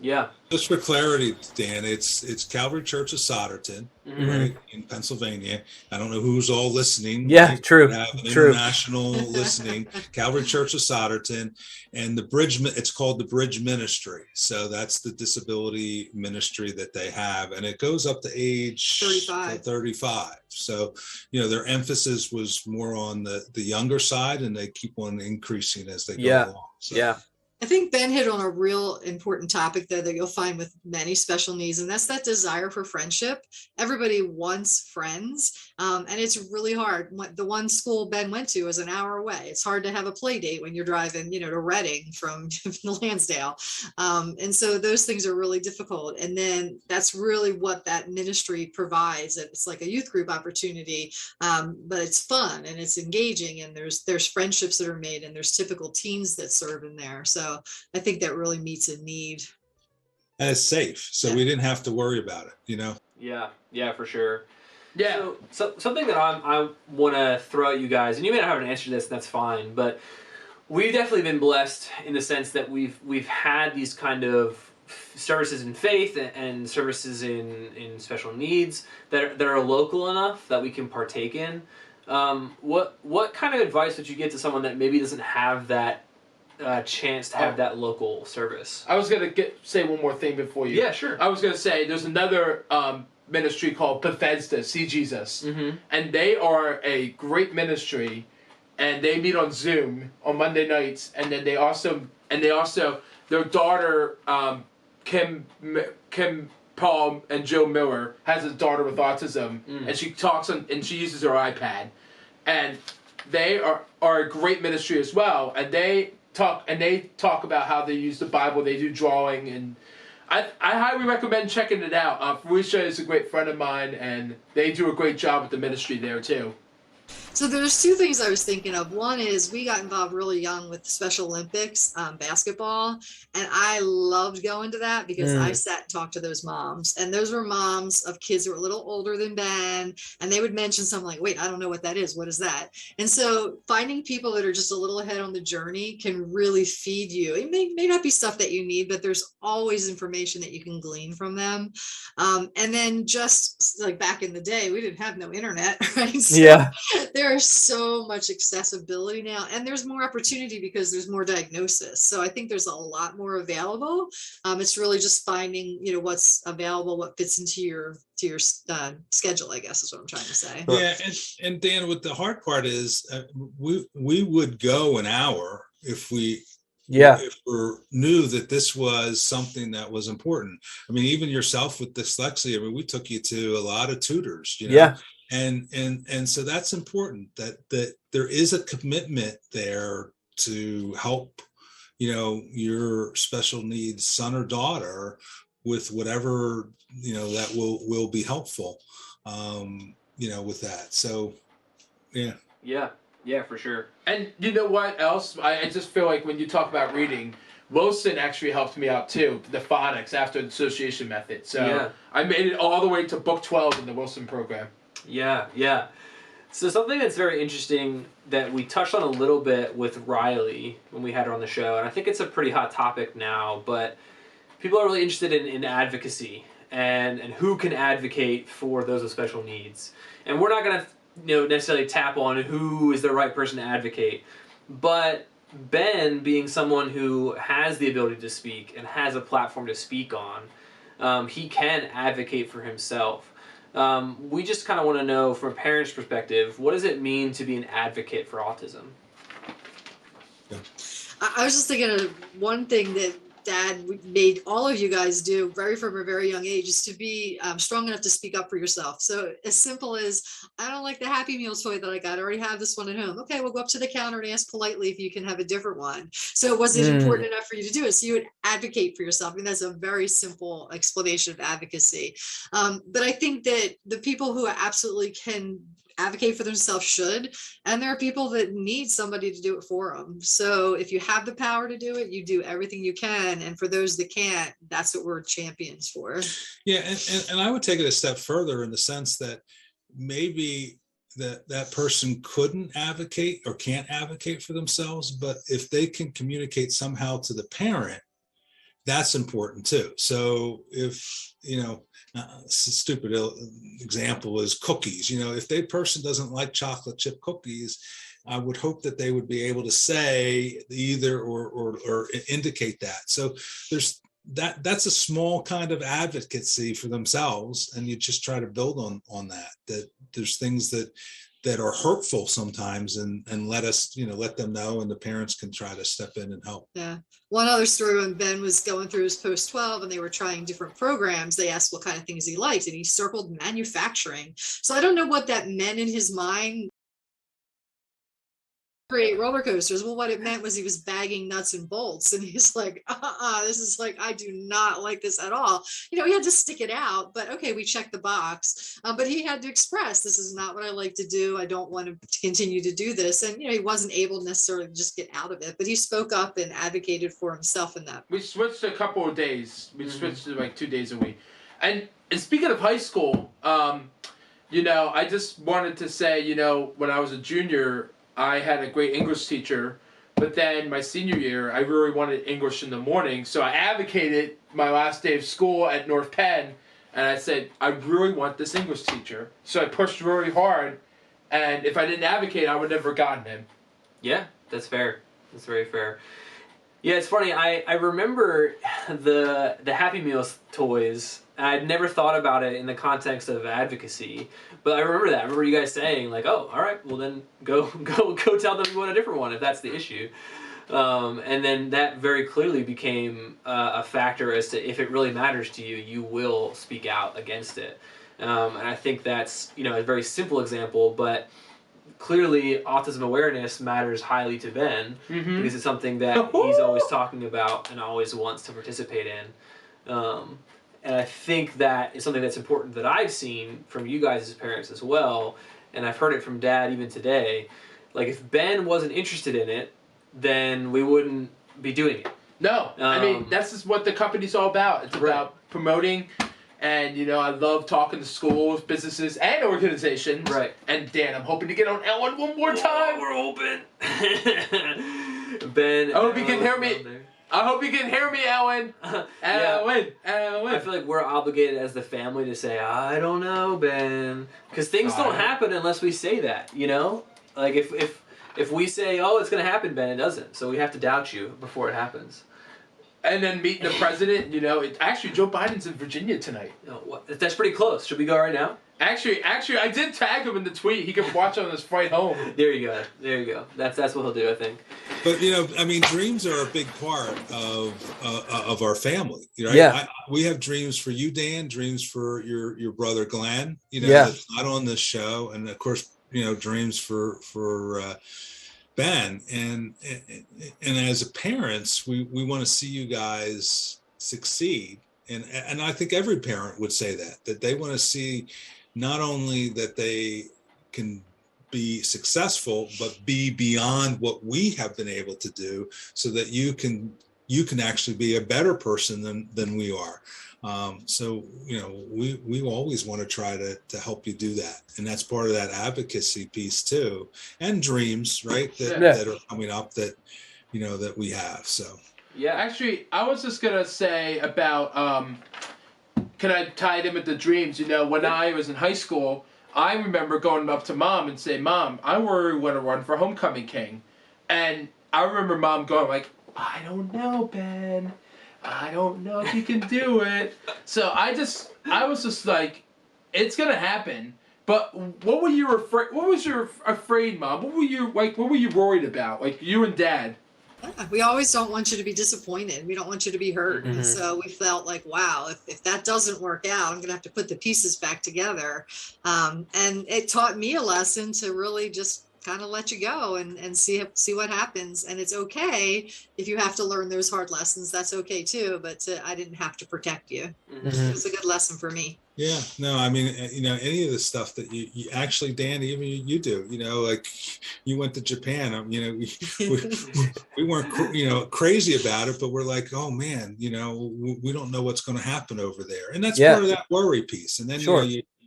Yeah. Just for clarity, Dan, it's Calvary Church of Solderton, right, in Pennsylvania. I don't know who's all listening. Yeah, right? true. We have an True. international listening. Calvary Church of Solderton, and it's called the Bridge Ministry. So that's the disability ministry that they have, and it goes up to age 35. So their emphasis was more on the younger side, and they keep on increasing as they go along. So. Yeah. I think Ben hit on a real important topic there that you'll find with many special needs, and that's that desire for friendship. Everybody wants friends, and it's really hard. The one school Ben went to is an hour away. It's hard to have a play date when you're driving, to Reading from Lansdale. And so those things are really difficult. And then that's really what that ministry provides. It's like a youth group opportunity, but it's fun and it's engaging, and there's friendships that are made, and there's typical teens that serve in there. So I think that really meets a need. And it's safe, so we didn't have to worry about it, Yeah, for sure. Yeah. So something that I want to throw at you guys, and you may not have an answer to this, and that's fine, but we've definitely been blessed in the sense that we've had these kind of services in faith and services in special needs that are local enough that we can partake in. What kind of advice would you give to someone that maybe doesn't have that chance to have that local service? I was gonna say one more thing before you. Yeah, sure. I was gonna say there's another ministry called Bethesda, See Jesus, and they are a great ministry, and they meet on Zoom on Monday nights, and then they also their daughter Kim Paul and Joe Miller has a daughter with autism, and she talks on, and she uses her iPad, and they are a great ministry as well, and they talk about how they use the Bible, they do drawing, and I highly recommend checking it out. Felicia is a great friend of mine, and they do a great job with the ministry there too. So there's two things I was thinking of. One is we got involved really young with Special Olympics basketball, and I loved going to that because I sat and talked to those moms, and those were moms of kids that were a little older than Ben, and they would mention something like, wait, I don't know what that is. What is that? And so finding people that are just a little ahead on the journey can really feed you. It may not be stuff that you need, but there's always information that you can glean from them. And then just like back in the day, we didn't have no internet, right? So there's so much accessibility now, and there's more opportunity because there's more diagnosis. So I think there's a lot more available. It's really just finding, what's available, what fits into your schedule, I guess is what I'm trying to say. Yeah, and Dan, what the hard part is, we would go an hour if we knew that this was something that was important. I mean, even yourself with dyslexia, I mean, we took you to a lot of tutors, and so that's important, that there is a commitment there to help, your special needs son or daughter with whatever, that will be helpful, with that. So, yeah. Yeah, for sure. And you know what else? I just feel like when you talk about reading, Wilson actually helped me out too, the phonics after the association method. So I made it all the way to book 12 in the Wilson program. Yeah. So something that's very interesting that we touched on a little bit with Riley when we had her on the show, and I think it's a pretty hot topic now, but people are really interested in advocacy and who can advocate for those with special needs. And we're not going to necessarily tap on who is the right person to advocate, but Ben, being someone who has the ability to speak and has a platform to speak on, he can advocate for himself. We just kind of want to know, from a parent's perspective, what does it mean to be an advocate for autism? I was just thinking of one thing that Dad made all of you guys do from a very young age is to be strong enough to speak up for yourself. So as simple as, I don't like the Happy Meal toy that I got. I already have this one at home. Okay, we'll go up to the counter and ask politely if you can have a different one. So it wasn't important enough for you to do it. So you would advocate for yourself. I mean, that's a very simple explanation of advocacy. But I think that the people who absolutely can advocate for themselves should, and there are people that need somebody to do it for them. So if you have the power to do it, you do everything you can, and for those that can't, that's what we're champions for. Yeah, and I would take it a step further in the sense that maybe that person couldn't advocate or can't advocate for themselves, but if they can communicate somehow to the parent, that's important too. So if, a stupid example is cookies. If that person doesn't like chocolate chip cookies, I would hope that they would be able to say either or indicate that. So that's a small kind of advocacy for themselves, and you just try to build on that there's things that are hurtful sometimes, and let them know, and the parents can try to step in and help. Yeah. One other story, when Ben was going through his post 12 and they were trying different programs, they asked what kind of things he liked, and he circled manufacturing. So I don't know what that meant in his mind. Create roller coasters. Well, what it meant was he was bagging nuts and bolts, and he's like, this is like, I do not like this at all. He had to stick it out, but okay, we checked the box. But he had to express, this is not what I like to do. I don't want to continue to do this. And he wasn't able to necessarily just get out of it, but he spoke up and advocated for himself in that. We switched a couple of days. We switched to like 2 days a week. And speaking of high school, I just wanted to say, when I was a junior, I had a great English teacher, but then my senior year, I really wanted English in the morning, so I advocated my last day of school at North Penn, and I said, I really want this English teacher. So I pushed really hard, and if I didn't advocate, I would never have gotten him. Yeah, that's fair. That's very fair. Yeah, it's funny. I remember the Happy Meals toys. I'd never thought about it in the context of advocacy, but I remember that. I remember you guys saying like, "Oh, all right, well then go tell them you want a different one if that's the issue." And then that very clearly became a factor as to if it really matters to you, you will speak out against it. And I think that's, a very simple example, but clearly autism awareness matters highly to Ben because it's something that he's always talking about and always wants to participate in. And I think that is something that's important that I've seen from you guys as parents as well, and I've heard it from Dad even today. Like, if Ben wasn't interested in it, then we wouldn't be doing it. No, I mean, that's just what the company's all about. It's about promoting, and, I love talking to schools, businesses, and organizations. Right. And Dan, I'm hoping to get on Ellen one more time. We're hoping. Ben. I hope you can hear me. I hope you can hear me, Ellen. Ellen. I feel like we're obligated as the family to say, I don't know, Ben. Because things don't happen unless we say that, Like, if we say, oh, it's going to happen, Ben, it doesn't. So we have to doubt you before it happens. And then meeting the president, actually, Joe Biden's in Virginia tonight. That's pretty close. Should we go right now? Actually, I did tag him in the tweet. He can watch on his flight home. There you go. That's what he'll do, I think. But dreams are a big part of our family. Right? Yeah. We have dreams for you, Dan. Dreams for your brother Glenn. Yeah. That's not on this show, and of course, dreams for Ben. And as parents, we want to see you guys succeed. And I think every parent would say that they want to see not only that they can be successful, but be beyond what we have been able to do, so that you can actually be a better person than we are. So we always want to try to help you do that, and that's part of that advocacy piece too, and dreams, right? That are coming up that that we have. So yeah, actually, I was just gonna say about can I tie it in with the dreams? When I was in high school, I remember going up to Mom and saying, Mom, I really want to run for homecoming king. And I remember Mom going like, I don't know, Ben. I don't know if you can do it. So I was just like, it's going to happen. But what were you afraid? What was your afraid, Mom? What were you worried about? Like, you and Dad? Yeah, we always don't want you to be disappointed. We don't want you to be hurt. And so we felt like, wow, if that doesn't work out, I'm going to have to put the pieces back together. And it taught me a lesson to really just kind of let you go and see what happens. And it's okay if you have to learn those hard lessons. That's okay too. But I didn't have to protect you. It was a good lesson for me. Yeah, no, I mean, any of the stuff that you actually, Dan, even you do, like you went to Japan, we weren't, crazy about it, but we're like, oh man, we don't know what's going to happen over there. And that's part of that worry piece. And then,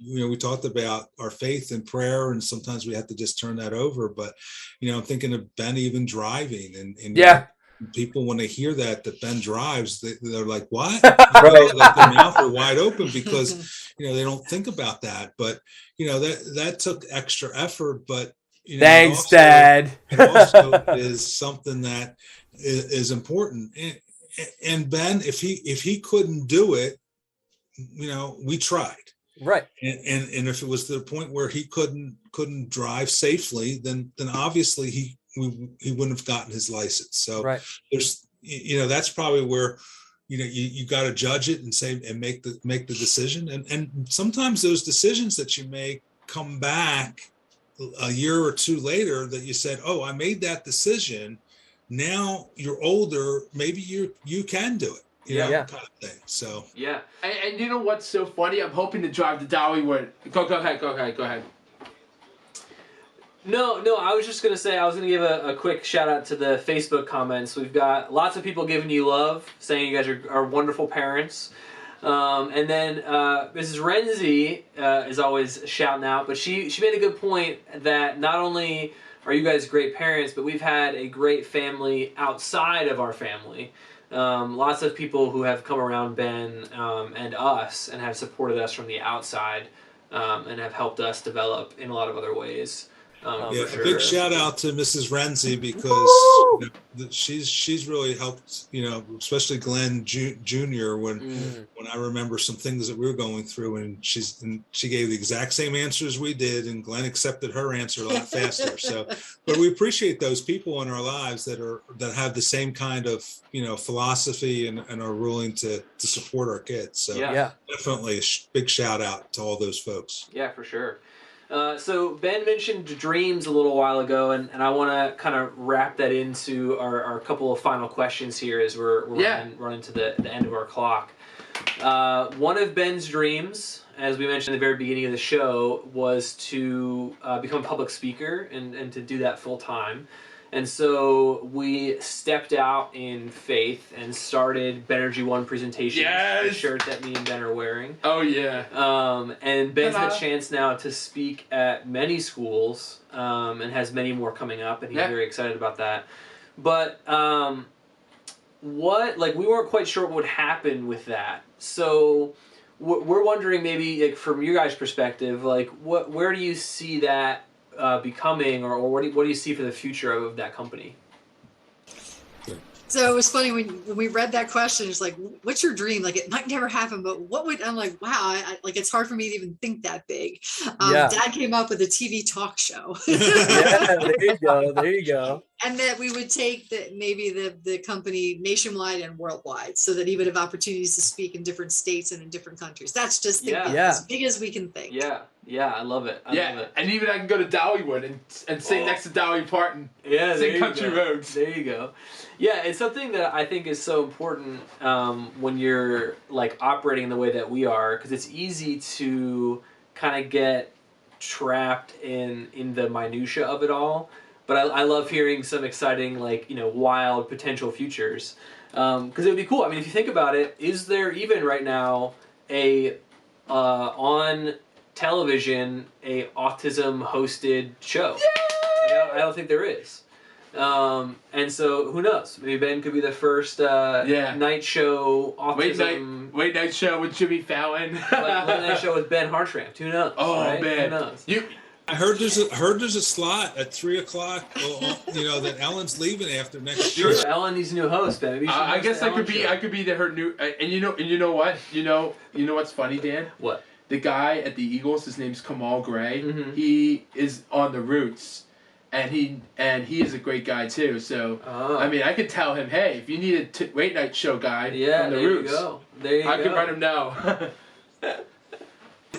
we talked about our faith and prayer, and sometimes we have to just turn that over. But, I'm thinking of Ben even driving and people, when they hear that Ben drives, they're like, what? Like their mouth are wide open because, they don't think about that. But, that took extra effort. But, thanks, also, Dad. It also is something that is important. And Ben, if he couldn't do it, we tried. Right. And if it was to the point where he couldn't drive safely, then obviously he wouldn't have gotten his license. So there's, that's probably where, you got to judge it and say, and make the decision. And sometimes those decisions that you make come back a year or two later that you said, oh, I made that decision. Now you're older. Maybe you can do it. Kind of thing. So yeah. And you know what's so funny? I'm hoping to drive to Dollywood. Go ahead. No, I was just going to say, I was going to give a quick shout out to the Facebook comments. We've got lots of people giving you love, saying you guys are wonderful parents. And then Mrs. Renzi is always shouting out, but she made a good point that not only are you guys great parents, but we've had a great family outside of our family. Lots of people who have come around Ben and us and have supported us from the outside and have helped us develop in a lot of other ways. Yeah, for a big sure. shout out to Mrs. Renzi because she's really helped, especially Glenn Jr. when I remember some things that we were going through, and she gave the exact same answers we did, and Glenn accepted her answer a lot faster. So, but we appreciate those people in our lives that have the same kind of philosophy and are willing to support our kids. So definitely a big shout out to all those folks. Yeah, for sure. So Ben mentioned dreams a little while ago, and I want to kind of wrap that into our couple of final questions here as we're running to the end of our clock. One of Ben's dreams, as we mentioned at the very beginning of the show, was to become a public speaker and to do that full time. And so we stepped out in faith and started Benergy One presentations. Yes! The shirt that me and Ben are wearing. Oh, yeah. And Ben's had a chance now to speak at many schools and has many more coming up, and he's very excited about that. But we weren't quite sure what would happen with that. So we're wondering maybe, from your guys' perspective, where do you see that becoming, or what do you see for the future of that company? So it was funny when we read that question. It's like, what's your dream? Like, it might never happen, but what would? I'm like, wow, it's hard for me to even think that big. Dad came up with a TV talk show. Yeah, there you go. And that we would take the company nationwide and worldwide, so that he would have opportunities to speak in different states and in different countries. That's just as big as we can think. Yeah, I love it. I love it. And even I can go to Dollywood and sing next to Dolly Parton. Sing Country Roads. There you go. Yeah, it's something that I think is so important when you're operating in the way that we are, because it's easy to kind of get trapped in the minutia of it all. But I love hearing some exciting, wild potential futures. Because it would be cool. I mean, if you think about it, is there even right now on television a autism hosted show? I don't think there is. And so who knows? Maybe Ben could be the first night show autism. Late night show with Jimmy Fallon. Late night show with Ben Hartranft. Who knows? Oh, right? man. Who knows? I heard there's a slot at 3:00. That Ellen's leaving after next year. Sure, Ellen needs a new host, Ben. Maybe I guess I could be her new. And you know what? You know what's funny, Dan? What? The guy at the Eagles, his name's Kamal Gray. Mm-hmm. He is on the Roots, and he is a great guy too. So I mean, I could tell him, hey, if you need a late night show guy from the Roots, there you go. I can let him know.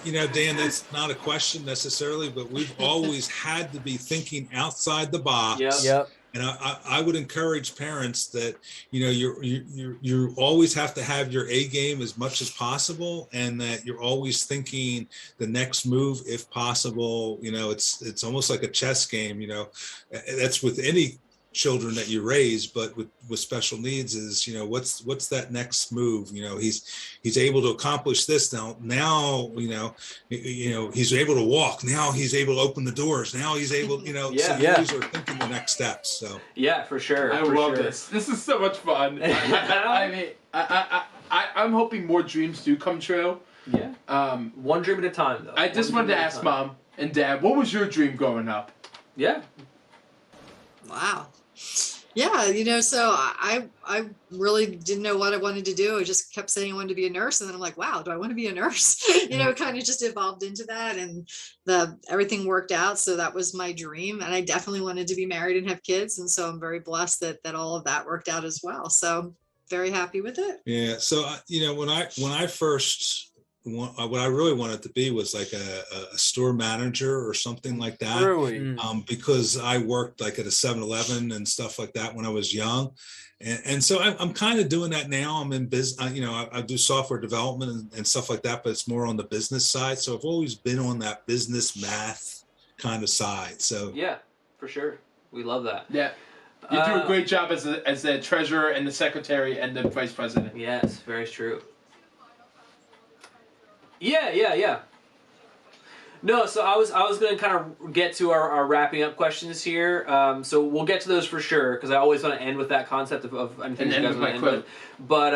Dan, that's not a question necessarily, but we've always had to be thinking outside the box. Yep. And I would encourage parents that you always have to have your A game as much as possible, and that you're always thinking the next move if possible. It's almost like a chess game. That's with any children that you raise, but with special needs is what's that next move. He's able to accomplish this now he's able to walk, now he's able to open the doors, now he's able so you always are thinking the next steps. So for sure. I love this is so much fun. I mean, I'm hoping more dreams do come true. One dream at a time, though. I just wanted to ask Mom and Dad, what was your dream growing up? Wow. Yeah, so I really didn't know what I wanted to do. I just kept saying I wanted to be a nurse, and then I'm like, wow, do I want to be a nurse? It kind of just evolved into that, and everything worked out. So that was my dream, and I definitely wanted to be married and have kids, and so I'm very blessed that all of that worked out as well. So very happy with it. Yeah. So when I first. What I really wanted to be was like a store manager or something like that. Really? Because I worked at a 7-Eleven and stuff like that when I was young. And so I'm kind of doing that now. I'm in business, I do software development and stuff like that, but it's more on the business side. So I've always been on that business math kind of side. So yeah, for sure. We love that. Yeah. You do a great job as the treasurer and the secretary and the vice president. Yes, very true. Yeah. No, so I was going to kind of get to our wrapping up questions here. So we'll get to those for sure, because I always want to end with that concept of anything you guys want to end with. But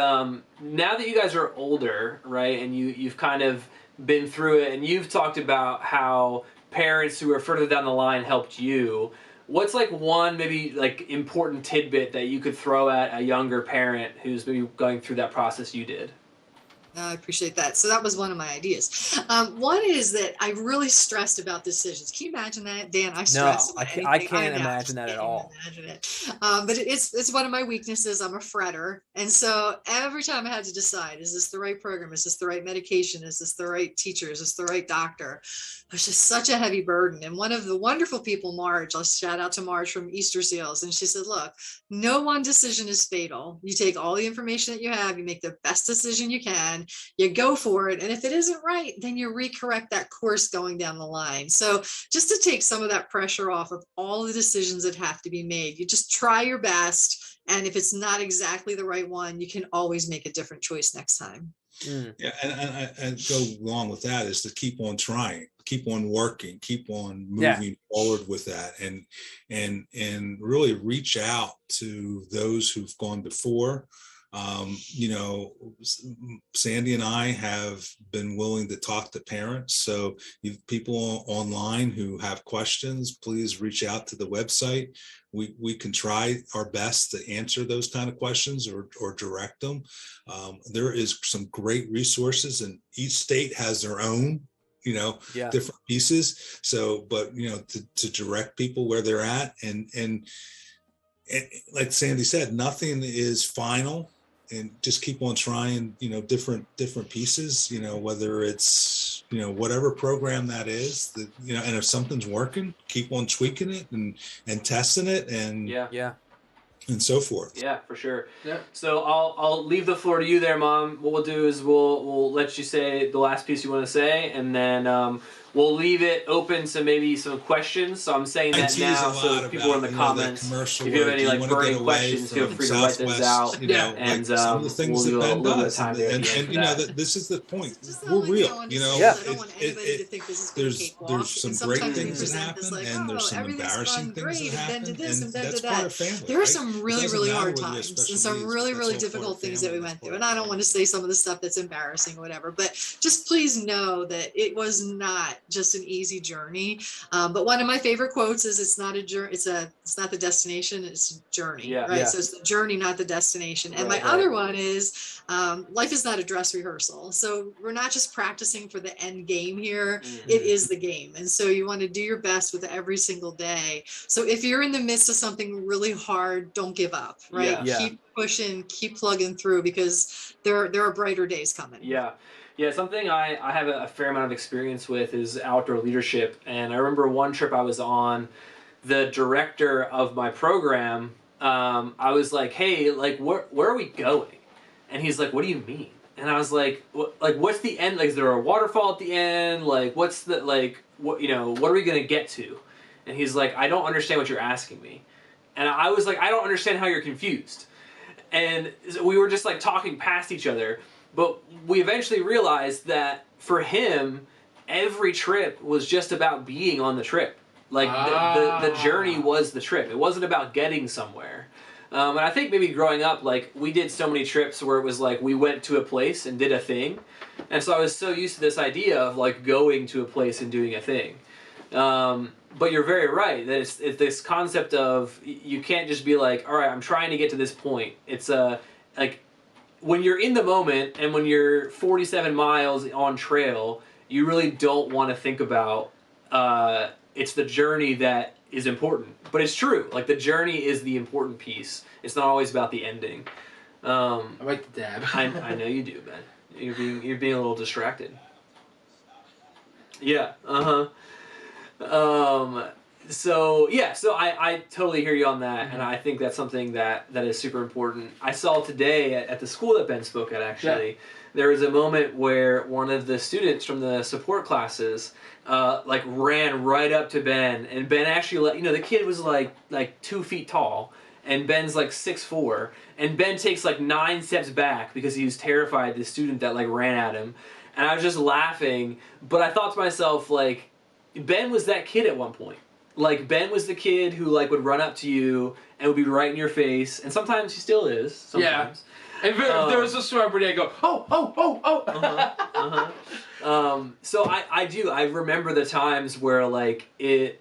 now that you guys are older, right, and you've kind of been through it, and you've talked about how parents who are further down the line helped you, what's like one maybe like important tidbit that you could throw at a younger parent who's maybe going through that process you did? I appreciate that. So that was one of my ideas. One is that I really stressed about decisions. Can you imagine that, Dan? I stress about anything. I can't know, imagine that at all. Imagine it. But it's one of my weaknesses. I'm a fretter, and so every time I had to decide, is this the right program? Is this the right medication? Is this the right teacher? Is this the right doctor? It was just such a heavy burden. And one of the wonderful people, Marge, I'll shout out to Marge from Easter Seals, and she said, "Look, no one decision is fatal. You take all the information that you have, you make the best decision you can." You go for it. And if it isn't right, then you recorrect that course going down the line. So just to take some of that pressure off of all the decisions that have to be made, you just try your best. And if it's not exactly the right one, you can always make a different choice next time. Yeah, and go along with that is to keep on trying, keep on working, keep on moving forward with that, and really reach out to those who've gone before. Sandy and I have been willing to talk to parents. So if people online who have questions, please reach out to the website. We can try our best to answer those kind of questions or direct them. There is some great resources, and each state has their own, different pieces. So, but, to direct people where they're at, and like Sandy said, nothing is final. And just keep on trying, different pieces, whether it's, whatever program that is, and if something's working, keep on tweaking it and testing it and so forth. Yeah, for sure. Yeah. So I'll leave the floor to you there, Mom. What we'll do is we'll let you say the last piece you want to say, and then we'll leave it open to maybe some questions. So I'm saying that now, so people in the comments, if you have any like burning questions, feel free to write those out. And some of the things we'll that do a Ben little bit of does, time there. and this is the point. We're We're real, I don't want anybody to think this is going to cakewalk. There's some great things that happen, and there's some embarrassing things that happen, and that's part of family. There are some really, really hard times and some really, really difficult things that we went through. And I don't want to say some of the stuff that's embarrassing or whatever, but just please know that it was not just an easy journey. But one of my favorite quotes is, "It's not a journey. It's not the destination. It's a journey." Right. Yeah. So it's the journey, not the destination. And my other one is, life is not a dress rehearsal. So we're not just practicing for the end game here. Mm-hmm. It is the game. And so you want to do your best with every single day. So if you're in the midst of something really hard, don't give up, right? Yeah. Keep pushing, keep plugging through, because there are brighter days coming. Yeah. Yeah, something I have a fair amount of experience with is outdoor leadership. And I remember one trip I was on, the director of my program, I was like, "Hey, like, where are we going?" And he's like, "What do you mean?" And I was like, what's the end? Like, is there a waterfall at the end? Like, what's the, like, what are we going to get to? And he's like, "I don't understand what you're asking me." And I was like, "I don't understand how you're confused." And we were just like talking past each other. But we eventually realized that for him, every trip was just about being on the trip. Like, the journey was the trip. It wasn't about getting somewhere. And I think maybe growing up, like, we did so many trips where it was like we went to a place and did a thing. And so I was so used to this idea of like going to a place and doing a thing. But you're very right that it's this concept of you can't just be like, "All right, I'm trying to get to this point." It's like when you're in the moment and when you're 47 miles on trail, you really don't want to think about it's the journey that is important. But it's true. Like, the journey is the important piece. It's not always about the ending. I like the dab. I know you do, Ben. You're being a little distracted. Yeah. So I totally hear you on that, mm-hmm. And I think that's something that is super important. I saw today at the school that Ben spoke at, actually, there was a moment where one of the students from the support classes like ran right up to Ben, and Ben actually the kid was like 2 feet tall, and Ben's like 6'4", and Ben takes like 9 steps back because he was terrified of the student that like ran at him, and I was just laughing, but I thought to myself, like, Ben was that kid at one point. Like, Ben was the kid who like would run up to you and would be right in your face, and sometimes he still is. Sometimes. If there was a celebrity, I go, So I remember the times where like it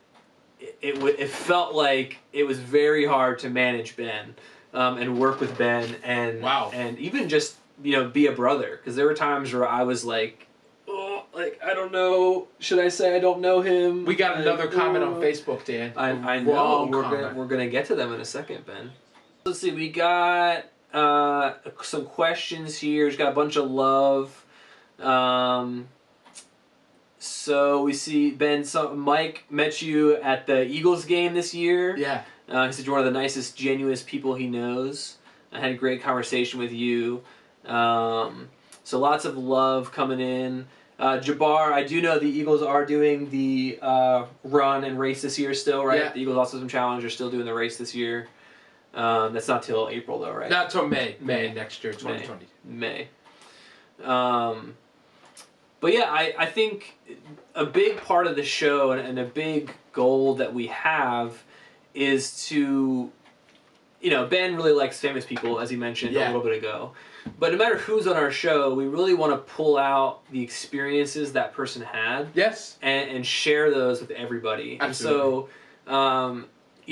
felt like it was very hard to manage Ben, and work with Ben and even just be a brother, because there were times where I was like, oh, like I don't know, should I say I don't know him? We got like, another comment on Facebook, Dan. I know we're gonna get to them in a second, Ben. Let's see, we got some questions here. Just got a bunch of love. So we see Ben. So Mike met you at the Eagles game this year. Yeah. He said you're one of the nicest, genuinest people he knows. I had a great conversation with you. So lots of love coming in. Jabbar, I do know the Eagles are doing the run and race this year still, right? Yeah. The Eagles Autism Challenge are still doing the race this year. That's not till April though, right? Not till May next year, 2020. May. But yeah, I think a big part of the show and a big goal that we have is to, Ben really likes famous people, as he mentioned a little bit ago. But no matter who's on our show, we really want to pull out the experiences that person had. Yes. And share those with everybody. Absolutely. And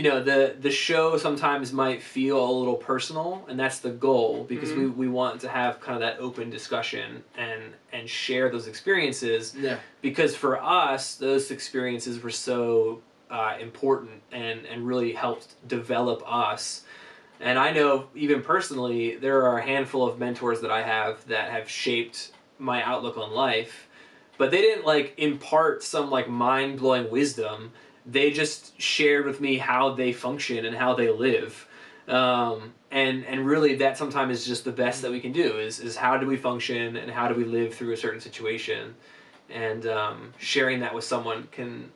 so, the show sometimes might feel a little personal, and that's the goal, because we want to have kind of that open discussion and share those experiences. Yeah. Because for us, those experiences were so important and really helped develop us. And I know, even personally, there are a handful of mentors that I have that have shaped my outlook on life, but they didn't impart some mind-blowing wisdom. They just shared with me how they function and how they live. And really that sometimes is just the best that we can do is how do we function and how do we live through a certain situation. And sharing that with someone can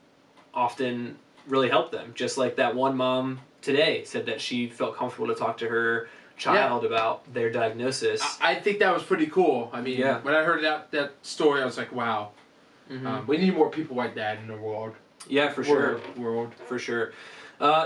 often really help them. Just like that one mom today said that she felt comfortable to talk to her child about their diagnosis. I think that was pretty cool. I mean, when I heard that story, I was like, wow. We need more people like that in the world. Yeah, for sure. For sure.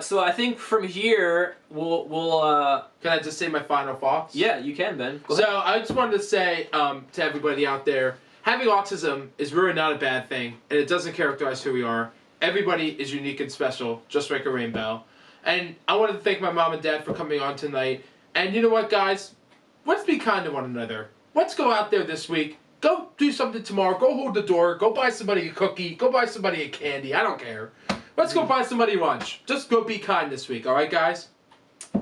So I think from here we'll Can I just say my final thoughts? Yeah, you can, Ben. Go So ahead. I just wanted to say to everybody out there, having autism is really not a bad thing, and it doesn't characterize who we are. Everybody is unique and special, just like a rainbow. And I wanted to thank my mom and dad for coming on tonight. And you know what, guys? Let's be kind to one another. Let's go out there this week. Go do something tomorrow. Go hold the door. Go buy somebody a cookie. Go buy somebody a candy. I don't care. Let's go buy somebody lunch. Just go be kind this week. All right, guys?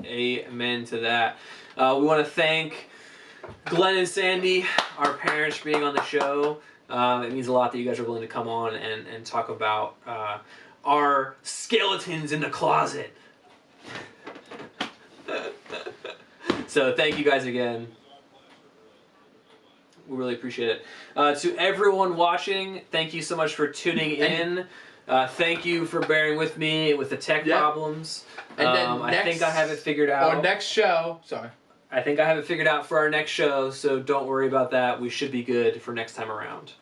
Amen to that. We want to thank Glenn and Sandy, our parents, for being on the show. It means a lot that you guys are willing to come on and talk about our skeletons in the closet. So thank you guys again. We really appreciate it. To everyone watching, thank you so much for tuning in. Thank you for bearing with me with the tech problems. And then I think I have it figured out. Our next show, I think I have it figured out for our next show, so don't worry about that. We should be good for next time around.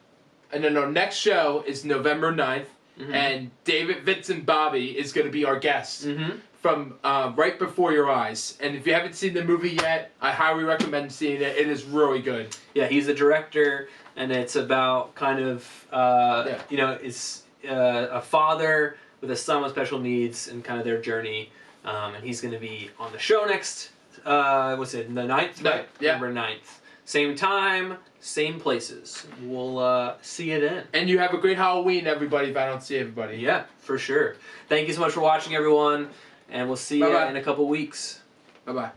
And then our next show is November 9th, and David, Vince, and Bobby is going to be our guests from Right Before Your Eyes. And if you haven't seen the movie yet, I highly recommend seeing it. It is really good. Yeah, he's the director, and it's about kind of, it's a father with a son with special needs and kind of their journey. And he's going to be on the show next, the 9th? Right, yeah. November 9th. Same time, same places. We'll see you then. And you have a great Halloween, everybody, if I don't see everybody. Yeah, for sure. Thank you so much for watching, everyone, and we'll see you in a couple weeks. Bye-bye.